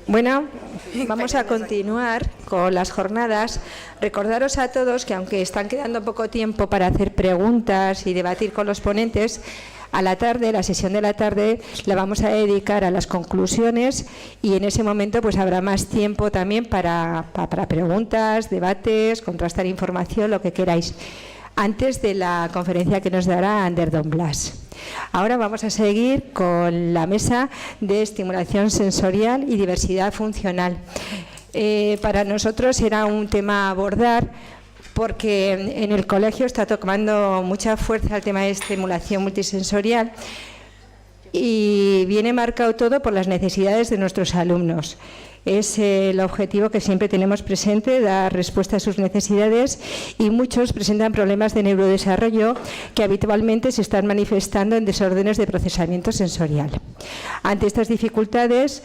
Bueno, vamos a continuar con las jornadas. Recordaros a todos que aunque están quedando poco tiempo para hacer preguntas y debatir con los ponentes, a la tarde, la sesión de la tarde, la vamos a dedicar a las conclusiones y en ese momento pues habrá más tiempo también para preguntas, debates, contrastar información, lo que queráis, antes de la conferencia que nos dará Ander Don Blas. Ahora vamos a seguir con la mesa de estimulación sensorial y diversidad funcional. Para nosotros era un tema a abordar porque en el colegio está tomando mucha fuerza el tema de estimulación multisensorial y viene marcado todo por las necesidades de nuestros alumnos. Es el objetivo que siempre tenemos presente, dar respuesta a sus necesidades, y muchos presentan problemas de neurodesarrollo que habitualmente se están manifestando en desórdenes de procesamiento sensorial. Ante estas dificultades,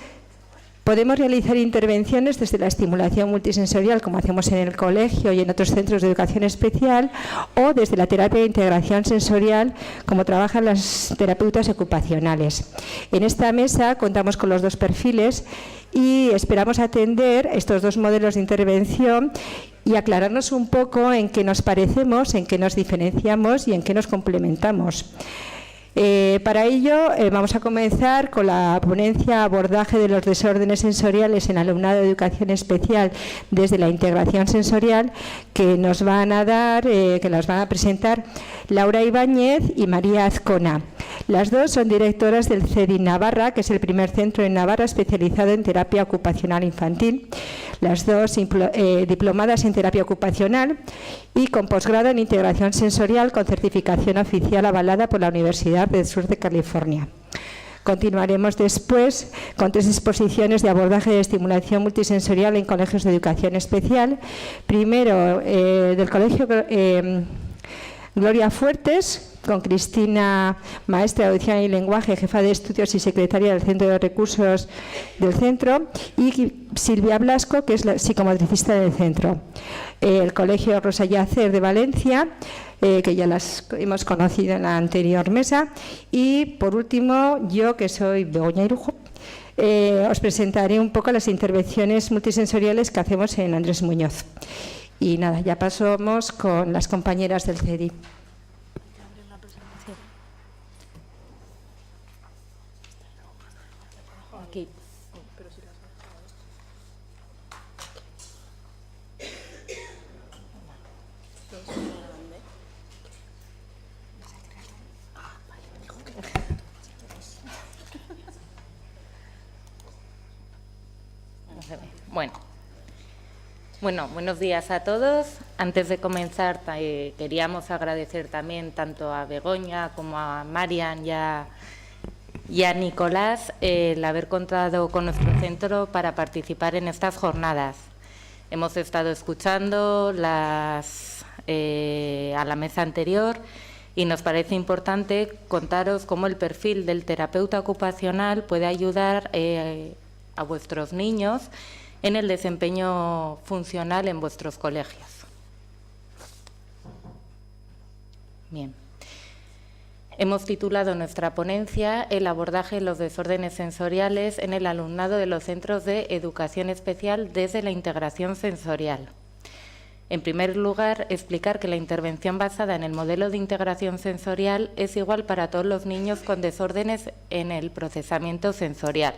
podemos realizar intervenciones desde la estimulación multisensorial, como hacemos en el colegio y en otros centros de educación especial, o desde la terapia de integración sensorial, como trabajan las terapeutas ocupacionales. En esta mesa contamos con los dos perfiles y esperamos atender estos dos modelos de intervención y aclararnos un poco en qué nos parecemos, en qué nos diferenciamos y en qué nos complementamos. Para ello vamos a comenzar con la ponencia abordaje de los desórdenes sensoriales en alumnado de educación especial desde la integración sensorial, que nos van a dar, que las van a presentar Laura Ibáñez y María Azcona. Las dos son directoras del CEDI Navarra, que es el primer centro en Navarra especializado en terapia ocupacional infantil. Las dos diplomadas en terapia ocupacional y con posgrado en integración sensorial con certificación oficial avalada por la Universidad del Sur de California. Continuaremos después con 3 exposiciones de abordaje de estimulación multisensorial en colegios de educación especial. Primero, del colegio Gloria Fuertes, con Cristina, maestra de audición y lenguaje, jefa de estudios y secretaria del Centro de Recursos del centro, y Silvia Blasco, que es la psicomotricista del centro. El colegio Rosa Yacer de Valencia, que ya las hemos conocido en la anterior mesa, y por último yo, que soy Begoña Irujo, os presentaré un poco las intervenciones multisensoriales que hacemos en Andrés Muñoz. Y nada, ya pasamos con las compañeras del CEDI. Aquí. Bueno, buenos días a todos. Antes de comenzar, queríamos agradecer también tanto a Begoña como a Marian y a Nicolás el haber contado con nuestro centro para participar en estas jornadas. Hemos estado escuchando a la mesa anterior y nos parece importante contaros cómo el perfil del terapeuta ocupacional puede ayudar a vuestros niños en el desempeño funcional en vuestros colegios. Bien. Hemos titulado nuestra ponencia El abordaje de los desórdenes sensoriales en el alumnado de los centros de educación especial desde la integración sensorial. En primer lugar, explicar que la intervención basada en el modelo de integración sensorial es igual para todos los niños con desórdenes en el procesamiento sensorial.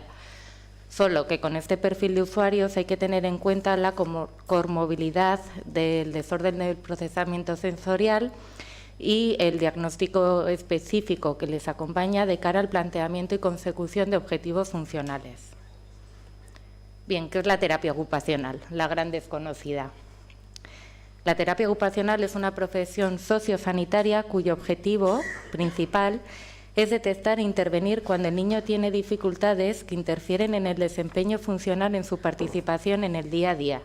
Solo que con este perfil de usuarios hay que tener en cuenta la comorbilidad del desorden del procesamiento sensorial y el diagnóstico específico que les acompaña de cara al planteamiento y consecución de objetivos funcionales. Bien, ¿qué es la terapia ocupacional? La gran desconocida. La terapia ocupacional es una profesión sociosanitaria cuyo objetivo principal es detectar e intervenir cuando el niño tiene dificultades que interfieren en el desempeño funcional en su participación en el día a día.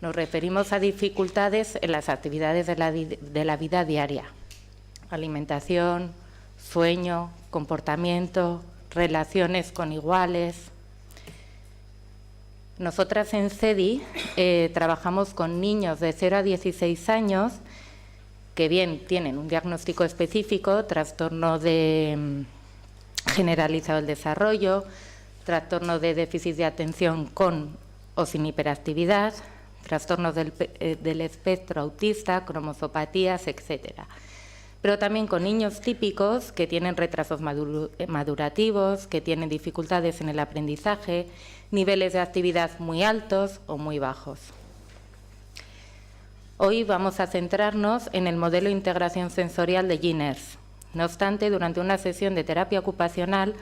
Nos referimos a dificultades en las actividades de la vida diaria: alimentación, sueño, comportamiento, relaciones con iguales. Nosotras en CEDI trabajamos con niños de 0 a 16 años que bien tienen un diagnóstico específico, trastorno generalizado del desarrollo, trastornos de déficit de atención con o sin hiperactividad, trastornos del espectro autista, cromosopatías, etc. Pero también con niños típicos que tienen retrasos madurativos, que tienen dificultades en el aprendizaje, niveles de actividad muy altos o muy bajos. Hoy vamos a centrarnos en el modelo de integración sensorial de Ginners. No obstante, durante una sesión de terapia ocupacional,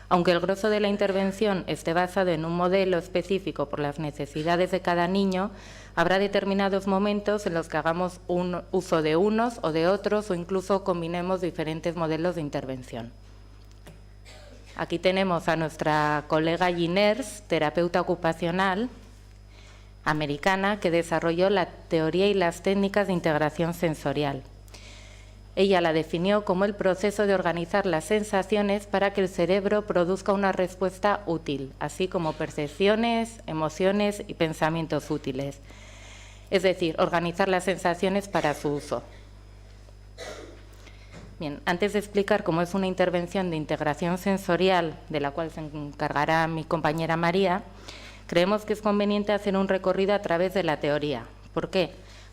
aunque el grosso de la intervención esté basado en un modelo específico por las necesidades de cada niño, habrá determinados momentos en los que hagamos un uso de unos o de otros o incluso combinemos diferentes modelos de intervención. Aquí tenemos a nuestra colega Ginners, terapeuta ocupacional americana, que desarrolló la teoría y las técnicas de integración sensorial. Ella la definió como el proceso de organizar las sensaciones para que el cerebro produzca una respuesta útil, así como percepciones, emociones y pensamientos útiles. Es decir, organizar las sensaciones para su uso. Bien, antes de explicar cómo es una intervención de integración sensorial, de la cual se encargará mi compañera María, creemos que es conveniente hacer un recorrido a través de la teoría. ¿Por qué?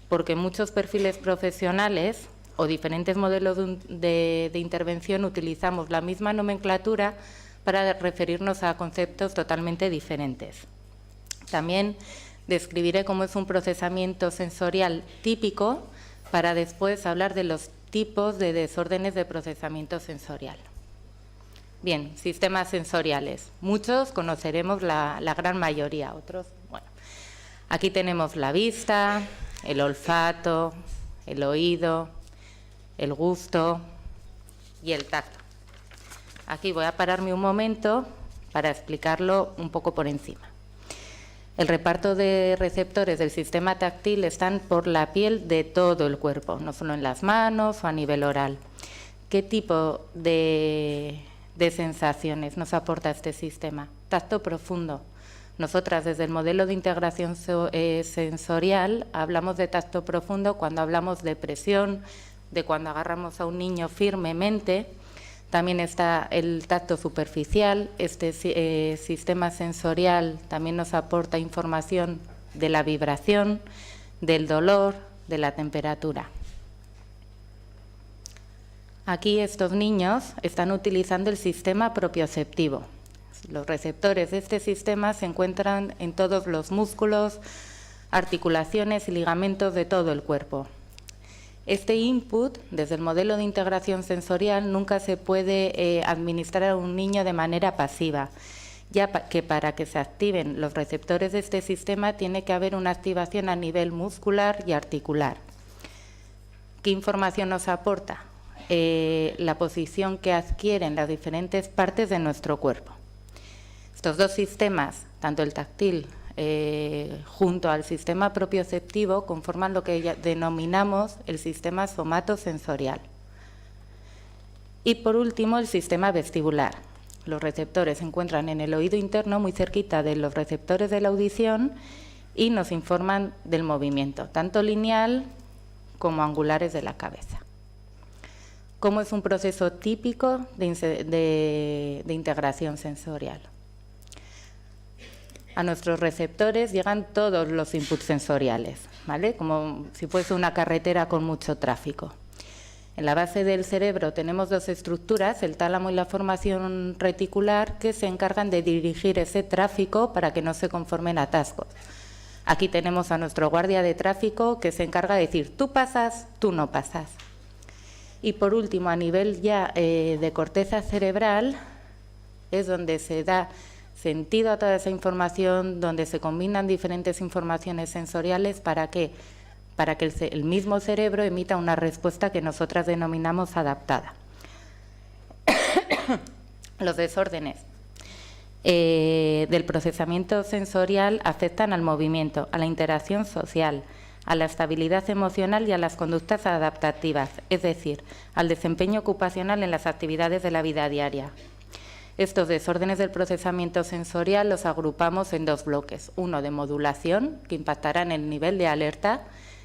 Porque muchos perfiles profesionales o diferentes modelos de intervención utilizamos la misma nomenclatura para referirnos a conceptos totalmente diferentes. También describiré cómo es un procesamiento sensorial típico para después hablar de los tipos de desórdenes de procesamiento sensorial. Bien, sistemas sensoriales. Muchos conoceremos la gran mayoría, otros, bueno. Aquí tenemos la vista, el olfato, el oído, el gusto y el tacto. Aquí voy a pararme un momento para explicarlo un poco por encima. El reparto de receptores del sistema táctil están por la piel de todo el cuerpo, no solo en las manos o a nivel oral. ¿Qué tipo de sensaciones nos aporta este sistema? Tacto profundo. Nosotras, desde el modelo de integración sensorial, hablamos de tacto profundo cuando hablamos de presión, de cuando agarramos a un niño firmemente. También está el tacto superficial. Este sistema sensorial también nos aporta información de la vibración, del dolor, de la temperatura. Aquí estos niños están utilizando el sistema propioceptivo. Los receptores de este sistema se encuentran en todos los músculos, articulaciones y ligamentos de todo el cuerpo. Este input, desde el modelo de integración sensorial, nunca se puede administrar a un niño de manera pasiva, ya que para que se activen los receptores de este sistema tiene que haber una activación a nivel muscular y articular. ¿Qué información nos aporta? La posición que adquieren las diferentes partes de nuestro cuerpo. Estos dos sistemas, tanto el táctil junto al sistema propioceptivo, conforman lo que denominamos el sistema somatosensorial. Y por último, el sistema vestibular. Los receptores se encuentran en el oído interno, muy cerquita de los receptores de la audición, y nos informan del movimiento, tanto lineal como angulares de la cabeza. ¿Cómo es un proceso típico de integración sensorial? A nuestros receptores llegan todos los inputs sensoriales, ¿vale? Como si fuese una carretera con mucho tráfico. En la base del cerebro tenemos dos estructuras, el tálamo y la formación reticular, que se encargan de dirigir ese tráfico para que no se conformen atascos. Aquí tenemos a nuestro guardia de tráfico que se encarga de decir, tú pasas, tú no pasas. Y por último, a nivel ya de corteza cerebral, es donde se da sentido a toda esa información, donde se combinan diferentes informaciones sensoriales para que el mismo cerebro emita una respuesta que nosotras denominamos adaptada. Los desórdenes del procesamiento sensorial afectan al movimiento, a la interacción social, a la estabilidad emocional y a las conductas adaptativas, es decir, al desempeño ocupacional en las actividades de la vida diaria. Estos desórdenes del procesamiento sensorial los agrupamos en dos bloques, uno de modulación, que impactará en el nivel de alerta,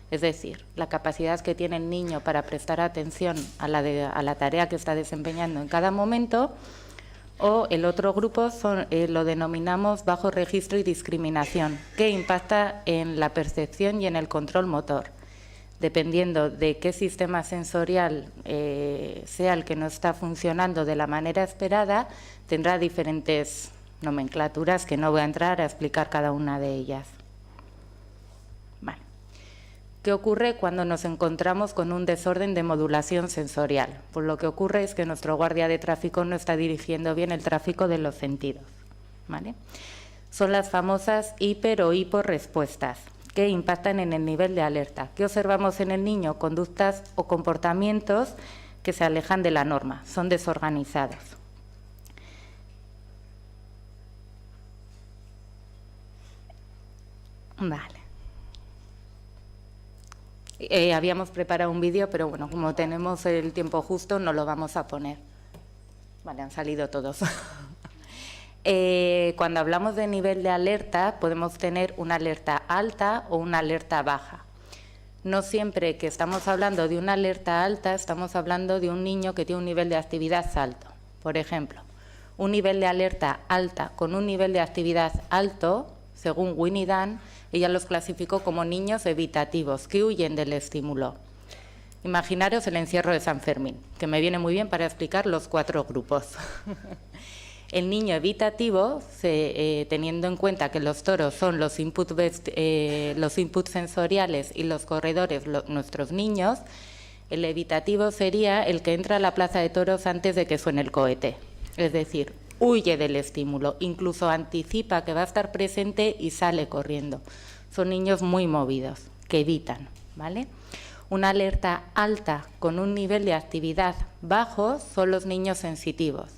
es decir, la capacidad que tiene el niño para prestar atención a la tarea que está desempeñando en cada momento, O el otro grupo lo denominamos bajo registro y discriminación, que impacta en la percepción y en el control motor. Dependiendo de qué sistema sensorial sea el que no está funcionando de la manera esperada, tendrá diferentes nomenclaturas que no voy a entrar a explicar cada una de ellas. Vale. ¿Qué ocurre cuando nos encontramos con un desorden de modulación sensorial? Pues lo que ocurre es que nuestro guardia de tráfico no está dirigiendo bien el tráfico de los sentidos, ¿vale? Son las famosas hiper o hiporrespuestas, que impactan en el nivel de alerta. ¿Qué observamos en el niño? Conductas o comportamientos que se alejan de la norma, son desorganizados. Vale. Habíamos preparado un vídeo, pero bueno, como tenemos el tiempo justo, no lo vamos a poner. Vale, han salido todos. Cuando hablamos de nivel de alerta, podemos tener una alerta alta o una alerta baja. No siempre que estamos hablando de una alerta alta, estamos hablando de un niño que tiene un nivel de actividad alto. Por ejemplo, un nivel de alerta alta con un nivel de actividad alto, según Winnie Dan, ella los clasificó como niños evitativos, que huyen del estímulo. Imaginaros el encierro de San Fermín, que me viene muy bien para explicar los 4 grupos. El niño evitativo, teniendo en cuenta que los toros son los inputs sensoriales y los corredores nuestros niños, el evitativo sería el que entra a la plaza de toros antes de que suene el cohete. Es decir, huye del estímulo, incluso anticipa que va a estar presente y sale corriendo. Son niños muy movidos, que evitan, ¿vale? Una alerta alta con un nivel de actividad bajo son los niños sensitivos.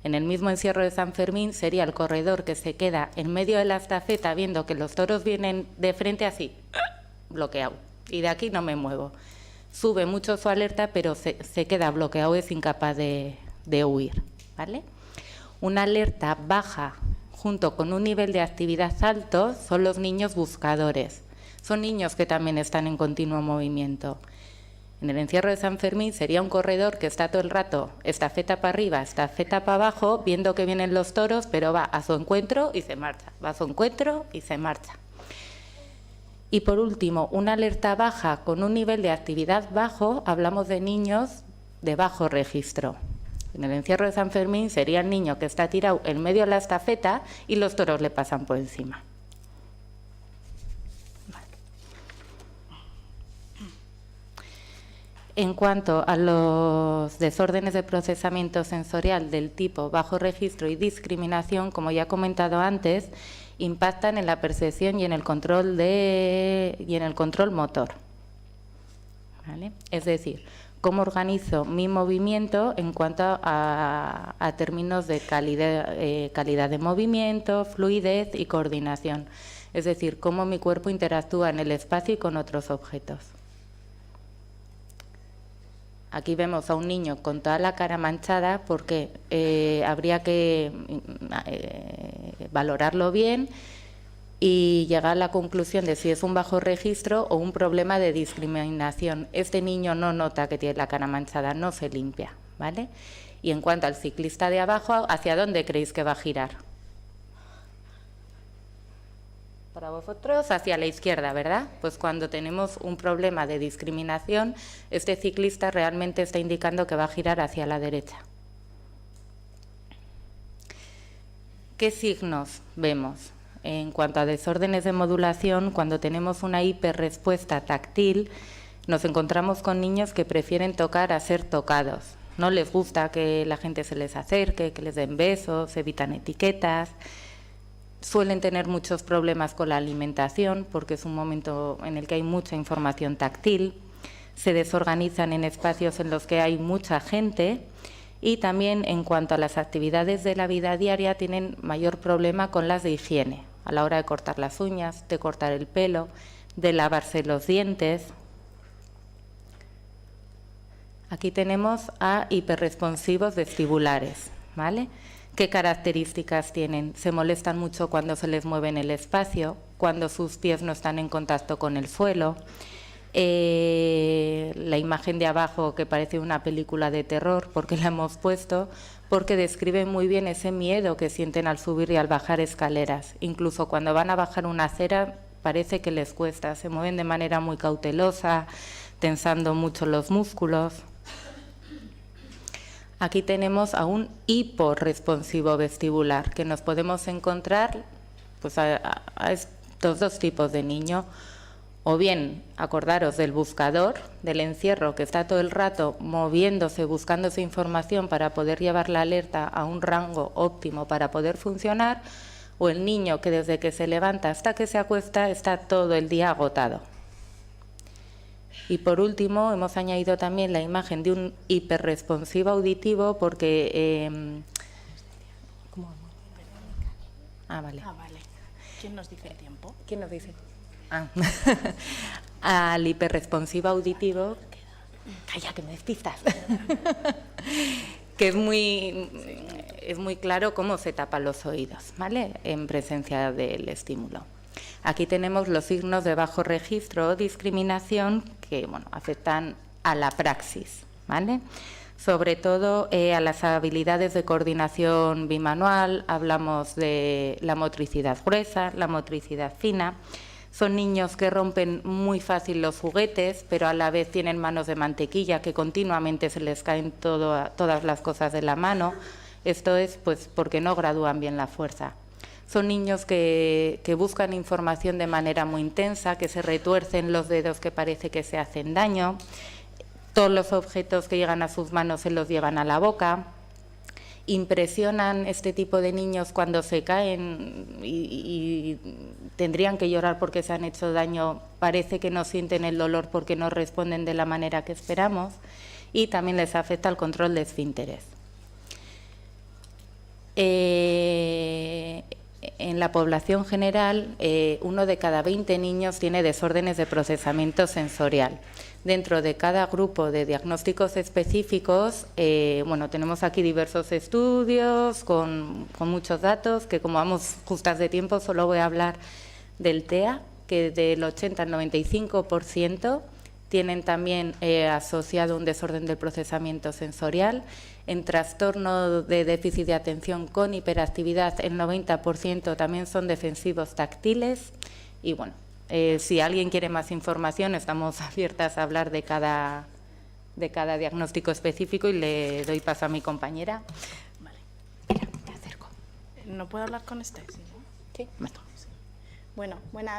En el mismo encierro de San Fermín sería el corredor que se queda en medio de la estafeta viendo que los toros vienen de frente así, bloqueado, y de aquí no me muevo. Sube mucho su alerta, pero se queda bloqueado, es incapaz de huir, ¿vale? Una alerta baja junto con un nivel de actividad alto son los niños buscadores. Son niños que también están en continuo movimiento. En el encierro de San Fermín sería un corredor que está todo el rato estafeta para arriba, estafeta para abajo, viendo que vienen los toros, pero va a su encuentro y se marcha, va a su encuentro y se marcha. Y por último, una alerta baja con un nivel de actividad bajo, hablamos de niños de bajo registro. En el encierro de San Fermín sería el niño que está tirado en medio de la estafeta y los toros le pasan por encima. En cuanto a los desórdenes de procesamiento sensorial del tipo bajo registro y discriminación, como ya he comentado antes, impactan en la percepción y en el control motor, ¿vale? Es decir, cómo organizo mi movimiento en cuanto a términos de calidad de movimiento, fluidez y coordinación. Es decir, cómo mi cuerpo interactúa en el espacio y con otros objetos. Aquí vemos a un niño con toda la cara manchada porque habría que valorarlo bien y llegar a la conclusión de si es un bajo registro o un problema de discriminación. Este niño no nota que tiene la cara manchada, no se limpia, ¿vale? Y en cuanto al ciclista de abajo, ¿hacia dónde creéis que va a girar? Para vosotros, hacia la izquierda, ¿verdad? Pues cuando tenemos un problema de discriminación, este ciclista realmente está indicando que va a girar hacia la derecha. ¿Qué signos vemos? En cuanto a desórdenes de modulación, cuando tenemos una hiperrespuesta táctil, nos encontramos con niños que prefieren tocar a ser tocados. No les gusta que la gente se les acerque, que les den besos, evitan etiquetas. Suelen tener muchos problemas con la alimentación porque es un momento en el que hay mucha información táctil. Se desorganizan en espacios en los que hay mucha gente y también en cuanto a las actividades de la vida diaria tienen mayor problema con las de higiene, a la hora de cortar las uñas, de cortar el pelo, de lavarse los dientes. Aquí tenemos a hiperresponsivos vestibulares, ¿vale? ¿Qué características tienen? Se molestan mucho cuando se les mueve en el espacio, cuando sus pies no están en contacto con el suelo, La imagen de abajo, que parece una película de terror, porque la hemos puesto, porque describe muy bien ese miedo que sienten al subir y al bajar escaleras. Incluso cuando van a bajar una acera parece que les cuesta, se mueven de manera muy cautelosa, tensando mucho los músculos. Aquí tenemos a un hiporresponsivo vestibular, que nos podemos encontrar pues, a estos dos tipos de niño. O bien, acordaros del buscador, del encierro, que está todo el rato moviéndose, buscando esa información para poder llevar la alerta a un rango óptimo para poder funcionar, o el niño que desde que se levanta hasta que se acuesta está todo el día agotado. Y por último, hemos añadido también la imagen de un hiperresponsivo auditivo porque... vale. Vale. ¿Quién nos dice el tiempo? ¿Quién nos dice? Al hiperresponsivo auditivo... Calla, que me despistas. Que es muy claro cómo se tapan los oídos, ¿vale? En presencia del estímulo. Aquí tenemos los signos de bajo registro o discriminación que afectan a la praxis, ¿vale? Sobre todo a las habilidades de coordinación bimanual, hablamos de la motricidad gruesa, la motricidad fina. Son niños que rompen muy fácil los juguetes, pero a la vez tienen manos de mantequilla que continuamente se les caen todas las cosas de la mano. Esto es pues porque no gradúan bien la fuerza. Son niños que buscan información de manera muy intensa, que se retuercen los dedos que parece que se hacen daño. Todos los objetos que llegan a sus manos se los llevan a la boca. Impresionan este tipo de niños cuando se caen y tendrían que llorar porque se han hecho daño. Parece que no sienten el dolor porque no responden de la manera que esperamos. Y también les afecta el control de esfínteres. En la población general, 1 de cada 20 niños tiene desórdenes de procesamiento sensorial. Dentro de cada grupo de diagnósticos específicos, tenemos aquí diversos estudios con muchos datos, que como vamos justas de tiempo, solo voy a hablar del TEA, que del 80 al 95% tienen también asociado un desorden del procesamiento sensorial. En trastorno de déficit de atención con hiperactividad, el 90% también son defensivos táctiles. Y si alguien quiere más información, estamos abiertas a hablar de cada diagnóstico específico y le doy paso a mi compañera. Vale. Mira, me acerco. ¿No puedo hablar con este? Sí. Bueno. Bueno,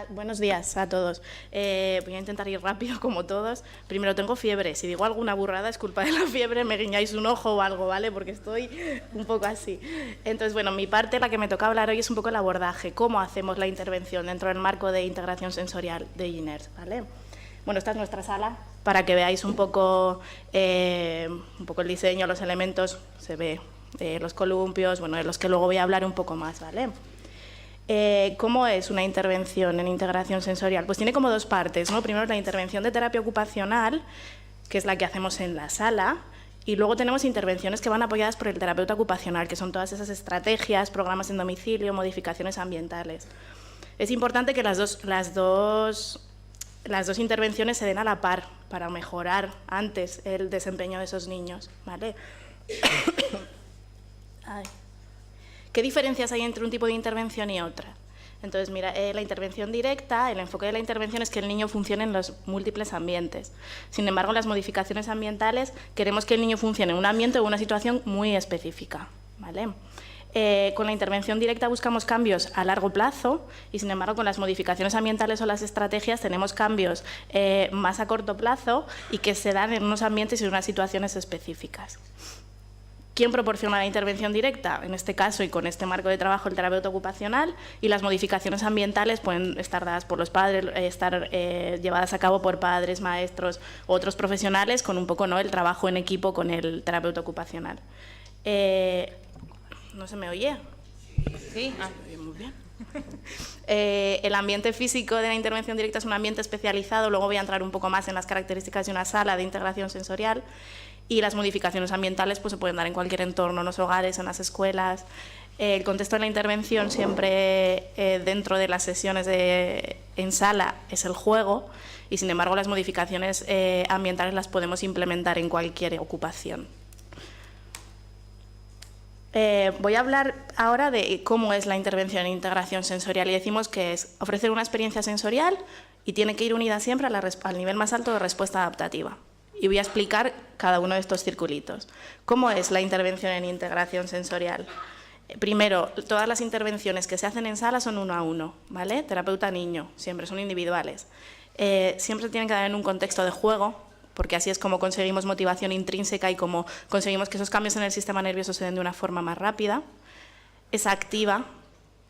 buenos días a todos. Voy a intentar ir rápido como todos. Primero, tengo fiebre. Si digo alguna burrada es culpa de la fiebre, me guiñáis un ojo o algo, ¿vale? Porque estoy un poco así. Entonces, mi parte, la que me toca hablar hoy, es un poco el abordaje. ¿Cómo hacemos la intervención dentro del marco de integración sensorial de INERS, ¿vale? Esta es nuestra sala, para que veáis un poco el diseño, los elementos. Se ve los columpios, de los que luego voy a hablar un poco más, ¿vale? ¿Cómo es una intervención en integración sensorial? Pues tiene como dos partes, ¿no? Primero la intervención de terapia ocupacional, que es la que hacemos en la sala, y luego tenemos intervenciones que van apoyadas por el terapeuta ocupacional, que son todas esas estrategias, programas en domicilio, modificaciones ambientales. Es importante que las dos intervenciones se den a la par para mejorar antes el desempeño de esos niños, ¿vale? Ay. ¿Qué diferencias hay entre un tipo de intervención y otra? Entonces, mira, la intervención directa, el enfoque de la intervención es que el niño funcione en los múltiples ambientes. Sin embargo, en las modificaciones ambientales queremos que el niño funcione en un ambiente o una situación muy específica, ¿vale? Con la intervención directa buscamos cambios a largo plazo y, sin embargo, con las modificaciones ambientales o las estrategias tenemos cambios más a corto plazo y que se dan en unos ambientes y en unas situaciones específicas. ¿Quién proporciona la intervención directa? En este caso, y con este marco de trabajo, el terapeuta ocupacional, y las modificaciones ambientales pueden estar dadas por los padres, estar llevadas a cabo por padres, maestros u otros profesionales, con un poco el trabajo en equipo con el terapeuta ocupacional. ¿No se me oye? Sí. Muy bien. El ambiente físico de la intervención directa es un ambiente especializado, luego voy a entrar un poco más en las características de una sala de integración sensorial. Y las modificaciones ambientales pues se pueden dar en cualquier entorno, en los hogares, en las escuelas. El contexto de la intervención siempre dentro de las sesiones en sala es el juego y, sin embargo, las modificaciones ambientales las podemos implementar en cualquier ocupación. Voy a hablar ahora de cómo es la intervención en integración sensorial y decimos que es ofrecer una experiencia sensorial y tiene que ir unida siempre al nivel más alto de respuesta adaptativa. Y voy a explicar cada uno de estos circulitos. ¿Cómo es la intervención en integración sensorial? Primero, todas las intervenciones que se hacen en sala son 1 a 1, ¿vale? Terapeuta-niño, siempre son individuales. Siempre tienen que dar en un contexto de juego, porque así es como conseguimos motivación intrínseca y como conseguimos que esos cambios en el sistema nervioso se den de una forma más rápida. Es activa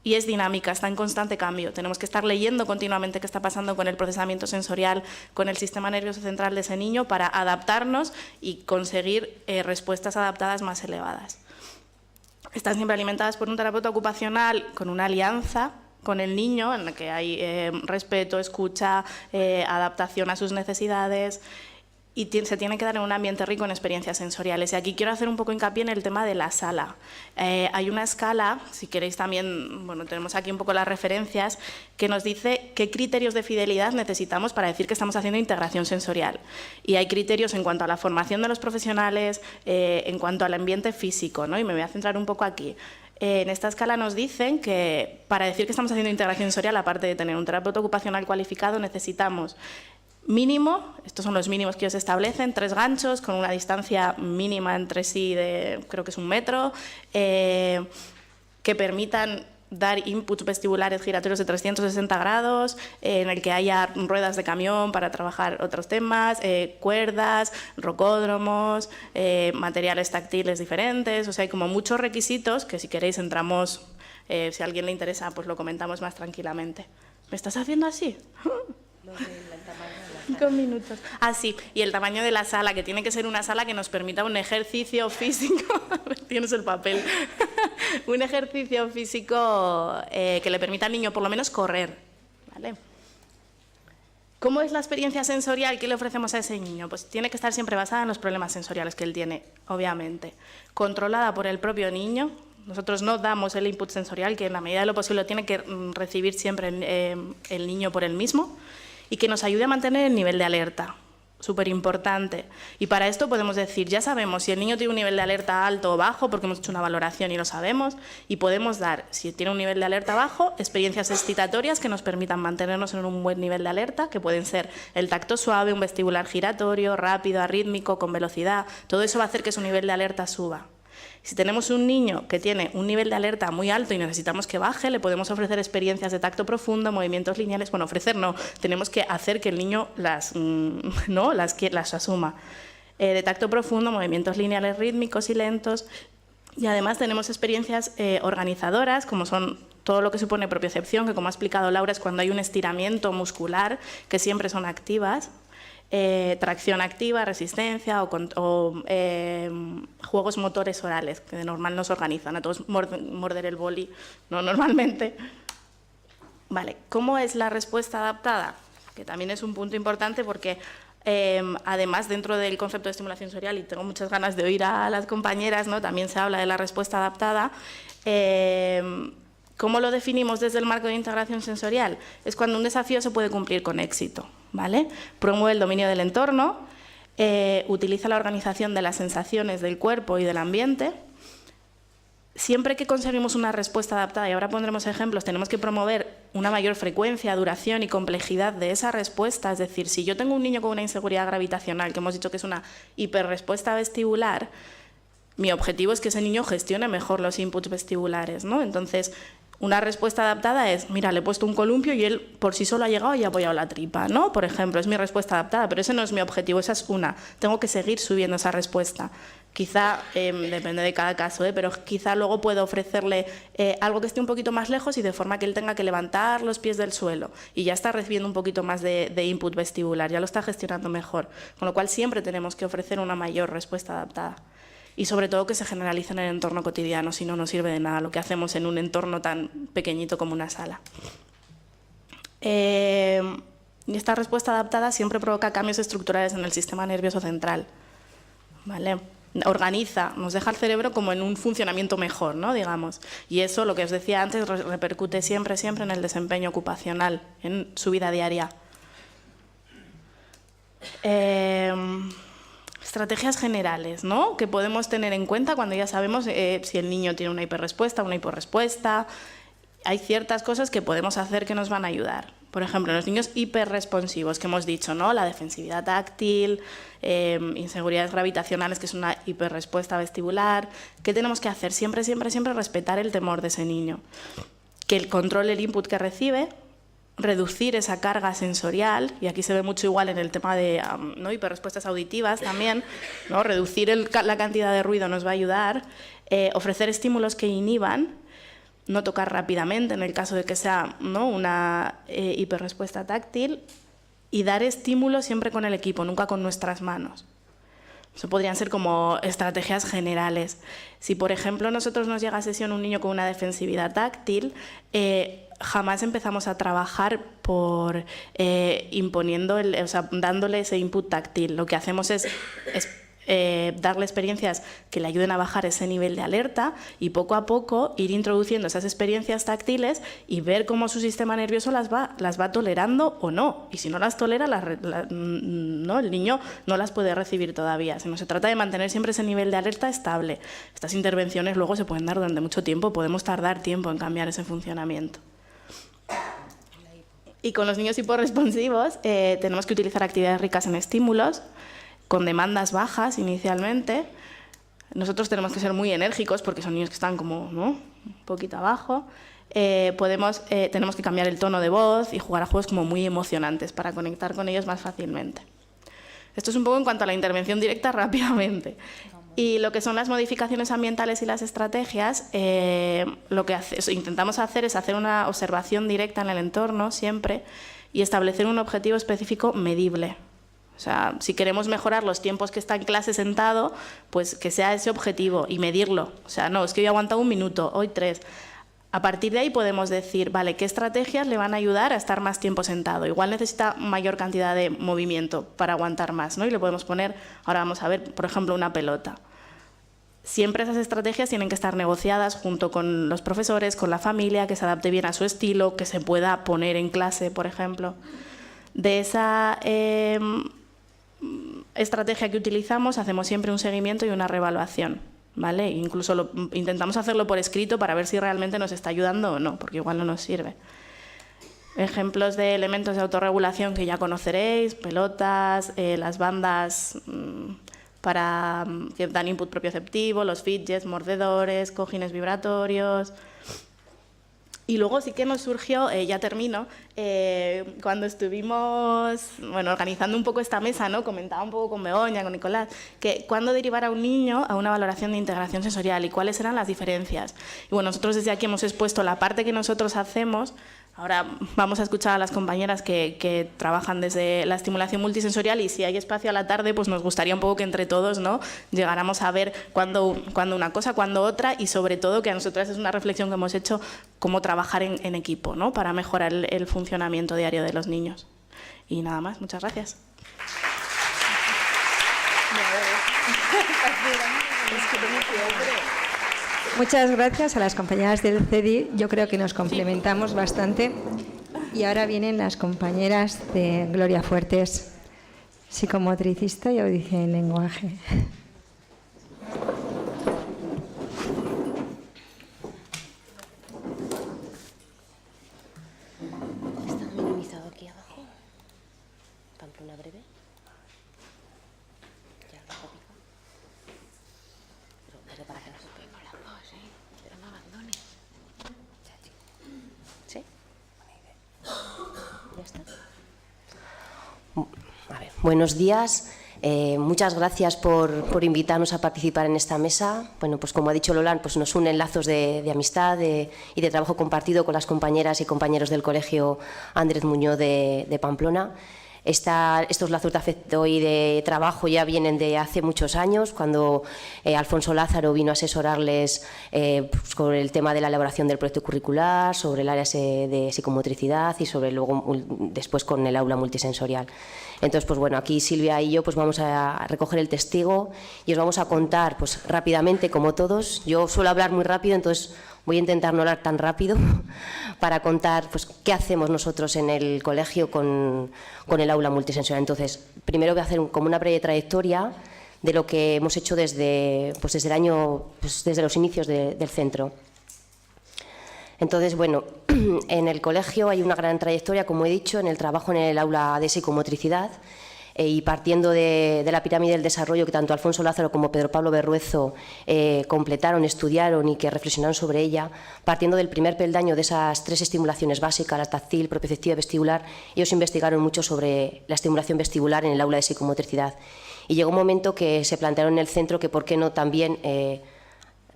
y es dinámica, está en constante cambio. Tenemos que estar leyendo continuamente qué está pasando con el procesamiento sensorial, con el sistema nervioso central de ese niño para adaptarnos y conseguir respuestas adaptadas más elevadas. Están siempre alimentadas por un terapeuta ocupacional con una alianza con el niño en la que hay respeto, escucha, adaptación a sus necesidades y se tiene que dar en un ambiente rico en experiencias sensoriales. Y aquí quiero hacer un poco hincapié en el tema de la sala. Hay una escala, si queréis también, bueno, tenemos aquí un poco las referencias, que nos dice qué criterios de fidelidad necesitamos para decir que estamos haciendo integración sensorial. Y hay criterios en cuanto a la formación de los profesionales, en cuanto al ambiente físico, ¿no? Y me voy a centrar un poco aquí. En esta escala nos dicen que para decir que estamos haciendo integración sensorial, aparte de tener un terapeuta ocupacional cualificado, necesitamos mínimo, estos son los mínimos que ellos establecen, 3 ganchos con una distancia mínima entre sí de, creo que es 1 metro, que permitan dar inputs vestibulares giratorios de 360 grados, en el que haya ruedas de camión para trabajar otros temas, cuerdas, rocódromos, materiales táctiles diferentes, o sea, hay como muchos requisitos que si queréis entramos, si a alguien le interesa, pues lo comentamos más tranquilamente. ¿Me estás haciendo así? Lo del tamaño de la 5 minutos. Ah, sí, y el tamaño de la sala, que tiene que ser una sala que nos permita un ejercicio físico. Tienes el papel. Un ejercicio físico que le permita al niño por lo menos correr, ¿vale? ¿Cómo es la experiencia sensorial que le ofrecemos a ese niño? Pues tiene que estar siempre basada en los problemas sensoriales que él tiene, obviamente. Controlada por el propio niño. Nosotros no damos el input sensorial, que en la medida de lo posible lo tiene que recibir siempre el niño por él mismo, y que nos ayude a mantener el nivel de alerta, súper importante. Y para esto podemos decir, ya sabemos si el niño tiene un nivel de alerta alto o bajo, porque hemos hecho una valoración y lo sabemos, y podemos dar, si tiene un nivel de alerta bajo, experiencias excitatorias que nos permitan mantenernos en un buen nivel de alerta, que pueden ser el tacto suave, un vestibular giratorio, rápido, arrítmico, con velocidad. Todo eso va a hacer que su nivel de alerta suba. Si tenemos un niño que tiene un nivel de alerta muy alto y necesitamos que baje, le podemos ofrecer experiencias de tacto profundo, movimientos lineales. Bueno, ofrecer no, tenemos que hacer que el niño las asuma. De tacto profundo, movimientos lineales rítmicos y lentos. Y además tenemos experiencias organizadoras, como son todo lo que supone propiocepción, que como ha explicado Laura es cuando hay un estiramiento muscular, que siempre son activas. Tracción activa, resistencia o juegos motores orales, que de normal nos organizan, a todos morder el boli, no normalmente. Vale, ¿cómo es la respuesta adaptada? Que también es un punto importante porque además dentro del concepto de estimulación sensorial, y tengo muchas ganas de oír a las compañeras, ¿no? También se habla de la respuesta adaptada. ¿Cómo lo definimos desde el marco de integración sensorial? Es cuando un desafío se puede cumplir con éxito, ¿vale? Promueve el dominio del entorno, utiliza la organización de las sensaciones del cuerpo y del ambiente. Siempre que conseguimos una respuesta adaptada, y ahora pondremos ejemplos, tenemos que promover una mayor frecuencia, duración y complejidad de esa respuesta. Es decir, si yo tengo un niño con una inseguridad gravitacional, que hemos dicho que es una hiperrespuesta vestibular, mi objetivo es que ese niño gestione mejor los inputs vestibulares, ¿no? Entonces, una respuesta adaptada es, mira, le he puesto un columpio y él por sí solo ha llegado y ha apoyado la tripa, ¿no? Por ejemplo, es mi respuesta adaptada, pero ese no es mi objetivo, esa es una. Tengo que seguir subiendo esa respuesta. Quizá, depende de cada caso, pero quizá luego puedo ofrecerle algo que esté un poquito más lejos y de forma que él tenga que levantar los pies del suelo y ya está recibiendo un poquito más de input vestibular, ya lo está gestionando mejor. Con lo cual siempre tenemos que ofrecer una mayor respuesta adaptada. Y sobre todo que se generalice en el entorno cotidiano, si no, no sirve de nada lo que hacemos en un entorno tan pequeñito como una sala. Y esta respuesta adaptada siempre provoca cambios estructurales en el sistema nervioso central, ¿vale? organiza, nos deja el cerebro como en un funcionamiento mejor, ¿no? Digamos. Y eso, lo que os decía antes, repercute siempre en el desempeño ocupacional, en su vida diaria. Estrategias generales, ¿no?, que podemos tener en cuenta cuando ya sabemos si el niño tiene una hiperrespuesta, una hiporrespuesta. Hay ciertas cosas que podemos hacer que nos van a ayudar. Por ejemplo, los niños hiperresponsivos, que hemos dicho, ¿no?, la defensividad táctil, inseguridades gravitacionales, que es una hiperrespuesta vestibular. ¿Qué tenemos que hacer? Siempre respetar el temor de ese niño. Que él controle el input que recibe, reducir esa carga sensorial, y aquí se ve mucho igual en el tema de ¿no?, hiperrespuestas auditivas también, ¿no?, reducir la cantidad de ruido nos va a ayudar, ofrecer estímulos que inhiban, no tocar rápidamente en el caso de que sea, ¿no?, una hiperrespuesta táctil, y dar estímulos siempre con el equipo, nunca con nuestras manos. Eso podrían ser como estrategias generales. Si, por ejemplo, nosotros nos llega a sesión un niño con una defensividad táctil, jamás empezamos a trabajar por imponiendo, dándole ese input táctil. Lo que hacemos es darle experiencias que le ayuden a bajar ese nivel de alerta y poco a poco ir introduciendo esas experiencias táctiles y ver cómo su sistema nervioso las va tolerando o no. Y si no las tolera, no, el niño no las puede recibir todavía. Se trata de mantener siempre ese nivel de alerta estable. Estas intervenciones luego se pueden dar durante mucho tiempo, podemos tardar tiempo en cambiar ese funcionamiento. Y con los niños hiporresponsivos tenemos que utilizar actividades ricas en estímulos, con demandas bajas inicialmente. Nosotros tenemos que ser muy enérgicos porque son niños que están como, ¿no?, un poquito abajo. Tenemos que cambiar el tono de voz y jugar a juegos como muy emocionantes para conectar con ellos más fácilmente. Esto es un poco en cuanto a la intervención directa rápidamente. Y lo que son las modificaciones ambientales y las estrategias, lo que intentamos hacer es hacer una observación directa en el entorno siempre y establecer un objetivo específico medible. O sea, si queremos mejorar los tiempos que está en clase sentado, pues que sea ese objetivo y medirlo. O sea, no, es que hoy he aguantado 1 minuto, hoy 3. A partir de ahí podemos decir, vale, ¿qué estrategias le van a ayudar a estar más tiempo sentado? Igual necesita mayor cantidad de movimiento para aguantar más, ¿no? Y le podemos poner, ahora vamos a ver, por ejemplo, una pelota. Siempre esas estrategias tienen que estar negociadas junto con los profesores, con la familia, que se adapte bien a su estilo, que se pueda poner en clase, por ejemplo. De esa estrategia que utilizamos, hacemos siempre un seguimiento y una reevaluación, ¿vale? Incluso intentamos hacerlo por escrito para ver si realmente nos está ayudando o no, porque igual no nos sirve. Ejemplos de elementos de autorregulación que ya conoceréis, pelotas, las bandas que dan input propioceptivo, los fidgets, mordedores, cojines vibratorios. Y luego sí que nos surgió, ya termino, cuando estuvimos organizando un poco esta mesa, ¿no?, comentaba un poco con Begoña, con Nicolás, que cuándo derivar a un niño a una valoración de integración sensorial y cuáles eran las diferencias. Y bueno, nosotros desde aquí hemos expuesto la parte que nosotros hacemos. Ahora vamos a escuchar a las compañeras que trabajan desde la estimulación multisensorial, y si hay espacio a la tarde, pues nos gustaría un poco que entre todos, ¿no?, llegáramos a ver cuándo una cosa, cuándo otra, y sobre todo que a nosotras es una reflexión que hemos hecho, cómo trabajar en equipo, ¿no?, para mejorar el funcionamiento diario de los niños. Y nada más, muchas gracias. Muchas gracias a las compañeras del CEDI. Yo creo que nos complementamos bastante. Y ahora vienen las compañeras de Gloria Fuertes, psicomotricista y audición en lenguaje. Está minimizado aquí abajo. Pamplona breve. Ya lo pico. Pero para que no se pegue con las dos, ¿eh? Pero no abandones. ¿Sí? Ya está. A ver, buenos días. Muchas gracias por invitarnos a participar en esta mesa. Bueno, pues como ha dicho Lolan, pues nos unen lazos de amistad y de trabajo compartido con las compañeras y compañeros del Colegio Andrés Muñoz de Pamplona. Estos lazos de afecto y de trabajo ya vienen de hace muchos años, cuando Alfonso Lázaro vino a asesorarles pues, con el tema de la elaboración del proyecto curricular, sobre el área de psicomotricidad y sobre luego después con el aula multisensorial. Entonces, pues bueno, aquí Silvia y yo pues vamos a recoger el testigo y os vamos a contar pues rápidamente, como todos. Yo suelo hablar muy rápido, entonces voy a intentar no hablar tan rápido para contar pues, qué hacemos nosotros en el colegio con el aula multisensorial. Entonces, primero voy a hacer como una breve trayectoria de lo que hemos hecho desde el año, pues, desde los inicios del centro. Entonces, bueno, en el colegio hay una gran trayectoria, como he dicho, en el trabajo en el aula de psicomotricidad. Y partiendo de la pirámide del desarrollo que tanto Alfonso Lázaro como Pedro Pablo Berruezo completaron, estudiaron y que reflexionaron sobre ella, partiendo del primer peldaño de esas 3 estimulaciones básicas, la táctil, propioceptiva y vestibular, ellos investigaron mucho sobre la estimulación vestibular en el aula de psicomotricidad. Y llegó un momento que se plantearon en el centro que por qué no también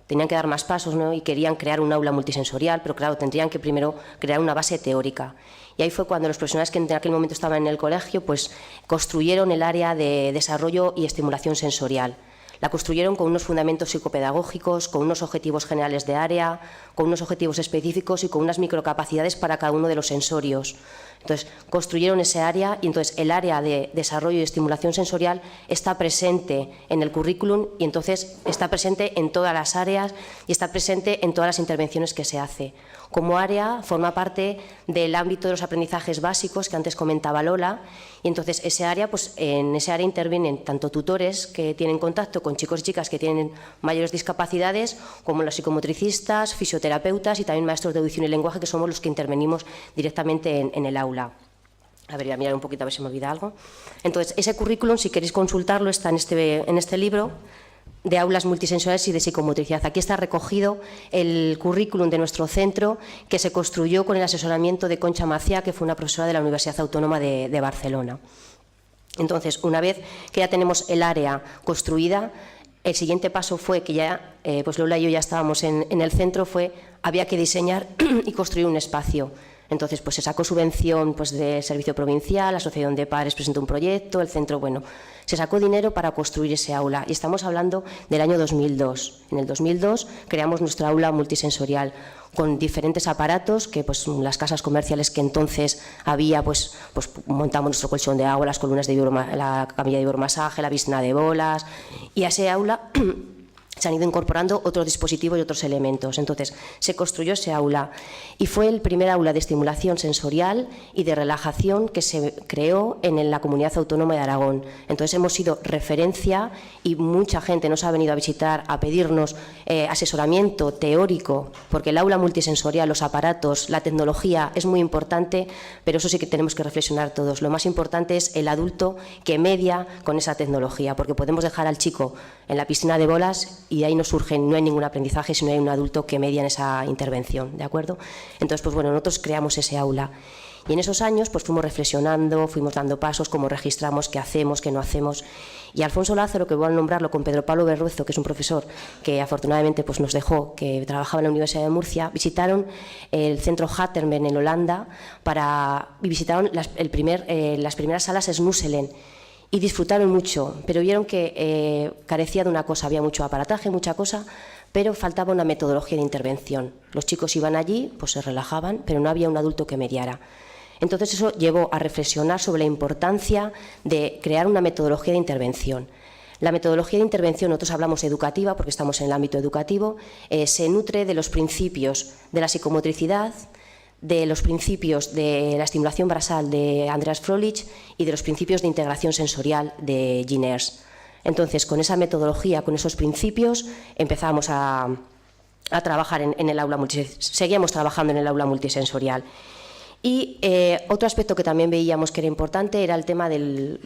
tenían que dar más pasos, ¿no? Y querían crear un aula multisensorial, pero claro, tendrían que primero crear una base teórica. Y ahí fue cuando los profesionales que en aquel momento estaban en el colegio pues construyeron el área de desarrollo y estimulación sensorial. La construyeron con unos fundamentos psicopedagógicos, con unos objetivos generales de área, con unos objetivos específicos y con unas microcapacidades para cada uno de los sensorios. Entonces, construyeron ese área y entonces el área de desarrollo y estimulación sensorial está presente en el currículum y entonces está presente en todas las áreas y está presente en todas las intervenciones que se hace. Como área forma parte del ámbito de los aprendizajes básicos que antes comentaba Lola y entonces ese área, pues, en ese área intervienen tanto tutores que tienen contacto con chicos y chicas que tienen mayores discapacidades como los psicomotricistas, fisioterapeutas y también maestros de audición y lenguaje que somos los que intervenimos directamente en el aula. A ver, voy a mirar un poquito a ver si me olvida algo. Entonces, ese currículum, si queréis consultarlo, está en este libro de aulas multisensoriales y de psicomotricidad. Aquí está recogido el currículum de nuestro centro que se construyó con el asesoramiento de Concha Maciá, que fue una profesora de la Universidad Autónoma de Barcelona. Entonces, una vez que ya tenemos el área construida, el siguiente paso fue que ya, pues Lola y yo ya estábamos en el centro, había que diseñar y construir un espacio. Entonces, pues se sacó subvención pues, del Servicio Provincial, la Asociación de Padres presentó un proyecto, el centro, bueno, se sacó dinero para construir ese aula. Y estamos hablando del año 2002. En el 2002 creamos nuestra aula multisensorial con diferentes aparatos que pues las casas comerciales que entonces había, pues montamos nuestro colchón de agua, las columnas de la camilla de vibromasaje, la piscina de bolas y a ese aula se han ido incorporando otros dispositivos y otros elementos. Entonces, se construyó ese aula y fue el primer aula de estimulación sensorial y de relajación que se creó en la Comunidad Autónoma de Aragón. Entonces, hemos sido referencia y mucha gente nos ha venido a visitar a pedirnos asesoramiento teórico, porque el aula multisensorial, los aparatos, la tecnología es muy importante, pero eso sí que tenemos que reflexionar todos. Lo más importante es el adulto que media con esa tecnología, porque podemos dejar al chico en la piscina de bolas y de ahí no hay ningún aprendizaje si no hay un adulto que media en esa intervención, ¿de acuerdo? Entonces, pues bueno, nosotros creamos ese aula y en esos años pues fuimos reflexionando, fuimos dando pasos, cómo registramos, qué hacemos, qué no hacemos. Y Alfonso Lázaro, que voy a nombrarlo con Pedro Pablo Berruezo, que es un profesor que afortunadamente pues nos dejó, que trabajaba en la Universidad de Murcia, visitaron el centro Hattermen en Holanda y visitaron las primeras salas Snusselen. Y disfrutaron mucho, pero vieron que carecía de una cosa, había mucho aparataje, mucha cosa, pero faltaba una metodología de intervención. Los chicos iban allí, pues se relajaban, pero no había un adulto que mediara. Entonces eso llevó a reflexionar sobre la importancia de crear una metodología de intervención. La metodología de intervención, nosotros hablamos educativa, porque estamos en el ámbito educativo, se nutre de los principios de la psicomotricidad, de los principios de la estimulación basal de Andreas Froelich y de los principios de integración sensorial de Jean Ayres. Entonces, con esa metodología, con esos principios, empezamos a trabajar en el aula multisensorial, seguíamos trabajando en el aula multisensorial. Y otro aspecto que también veíamos que era importante era el tema del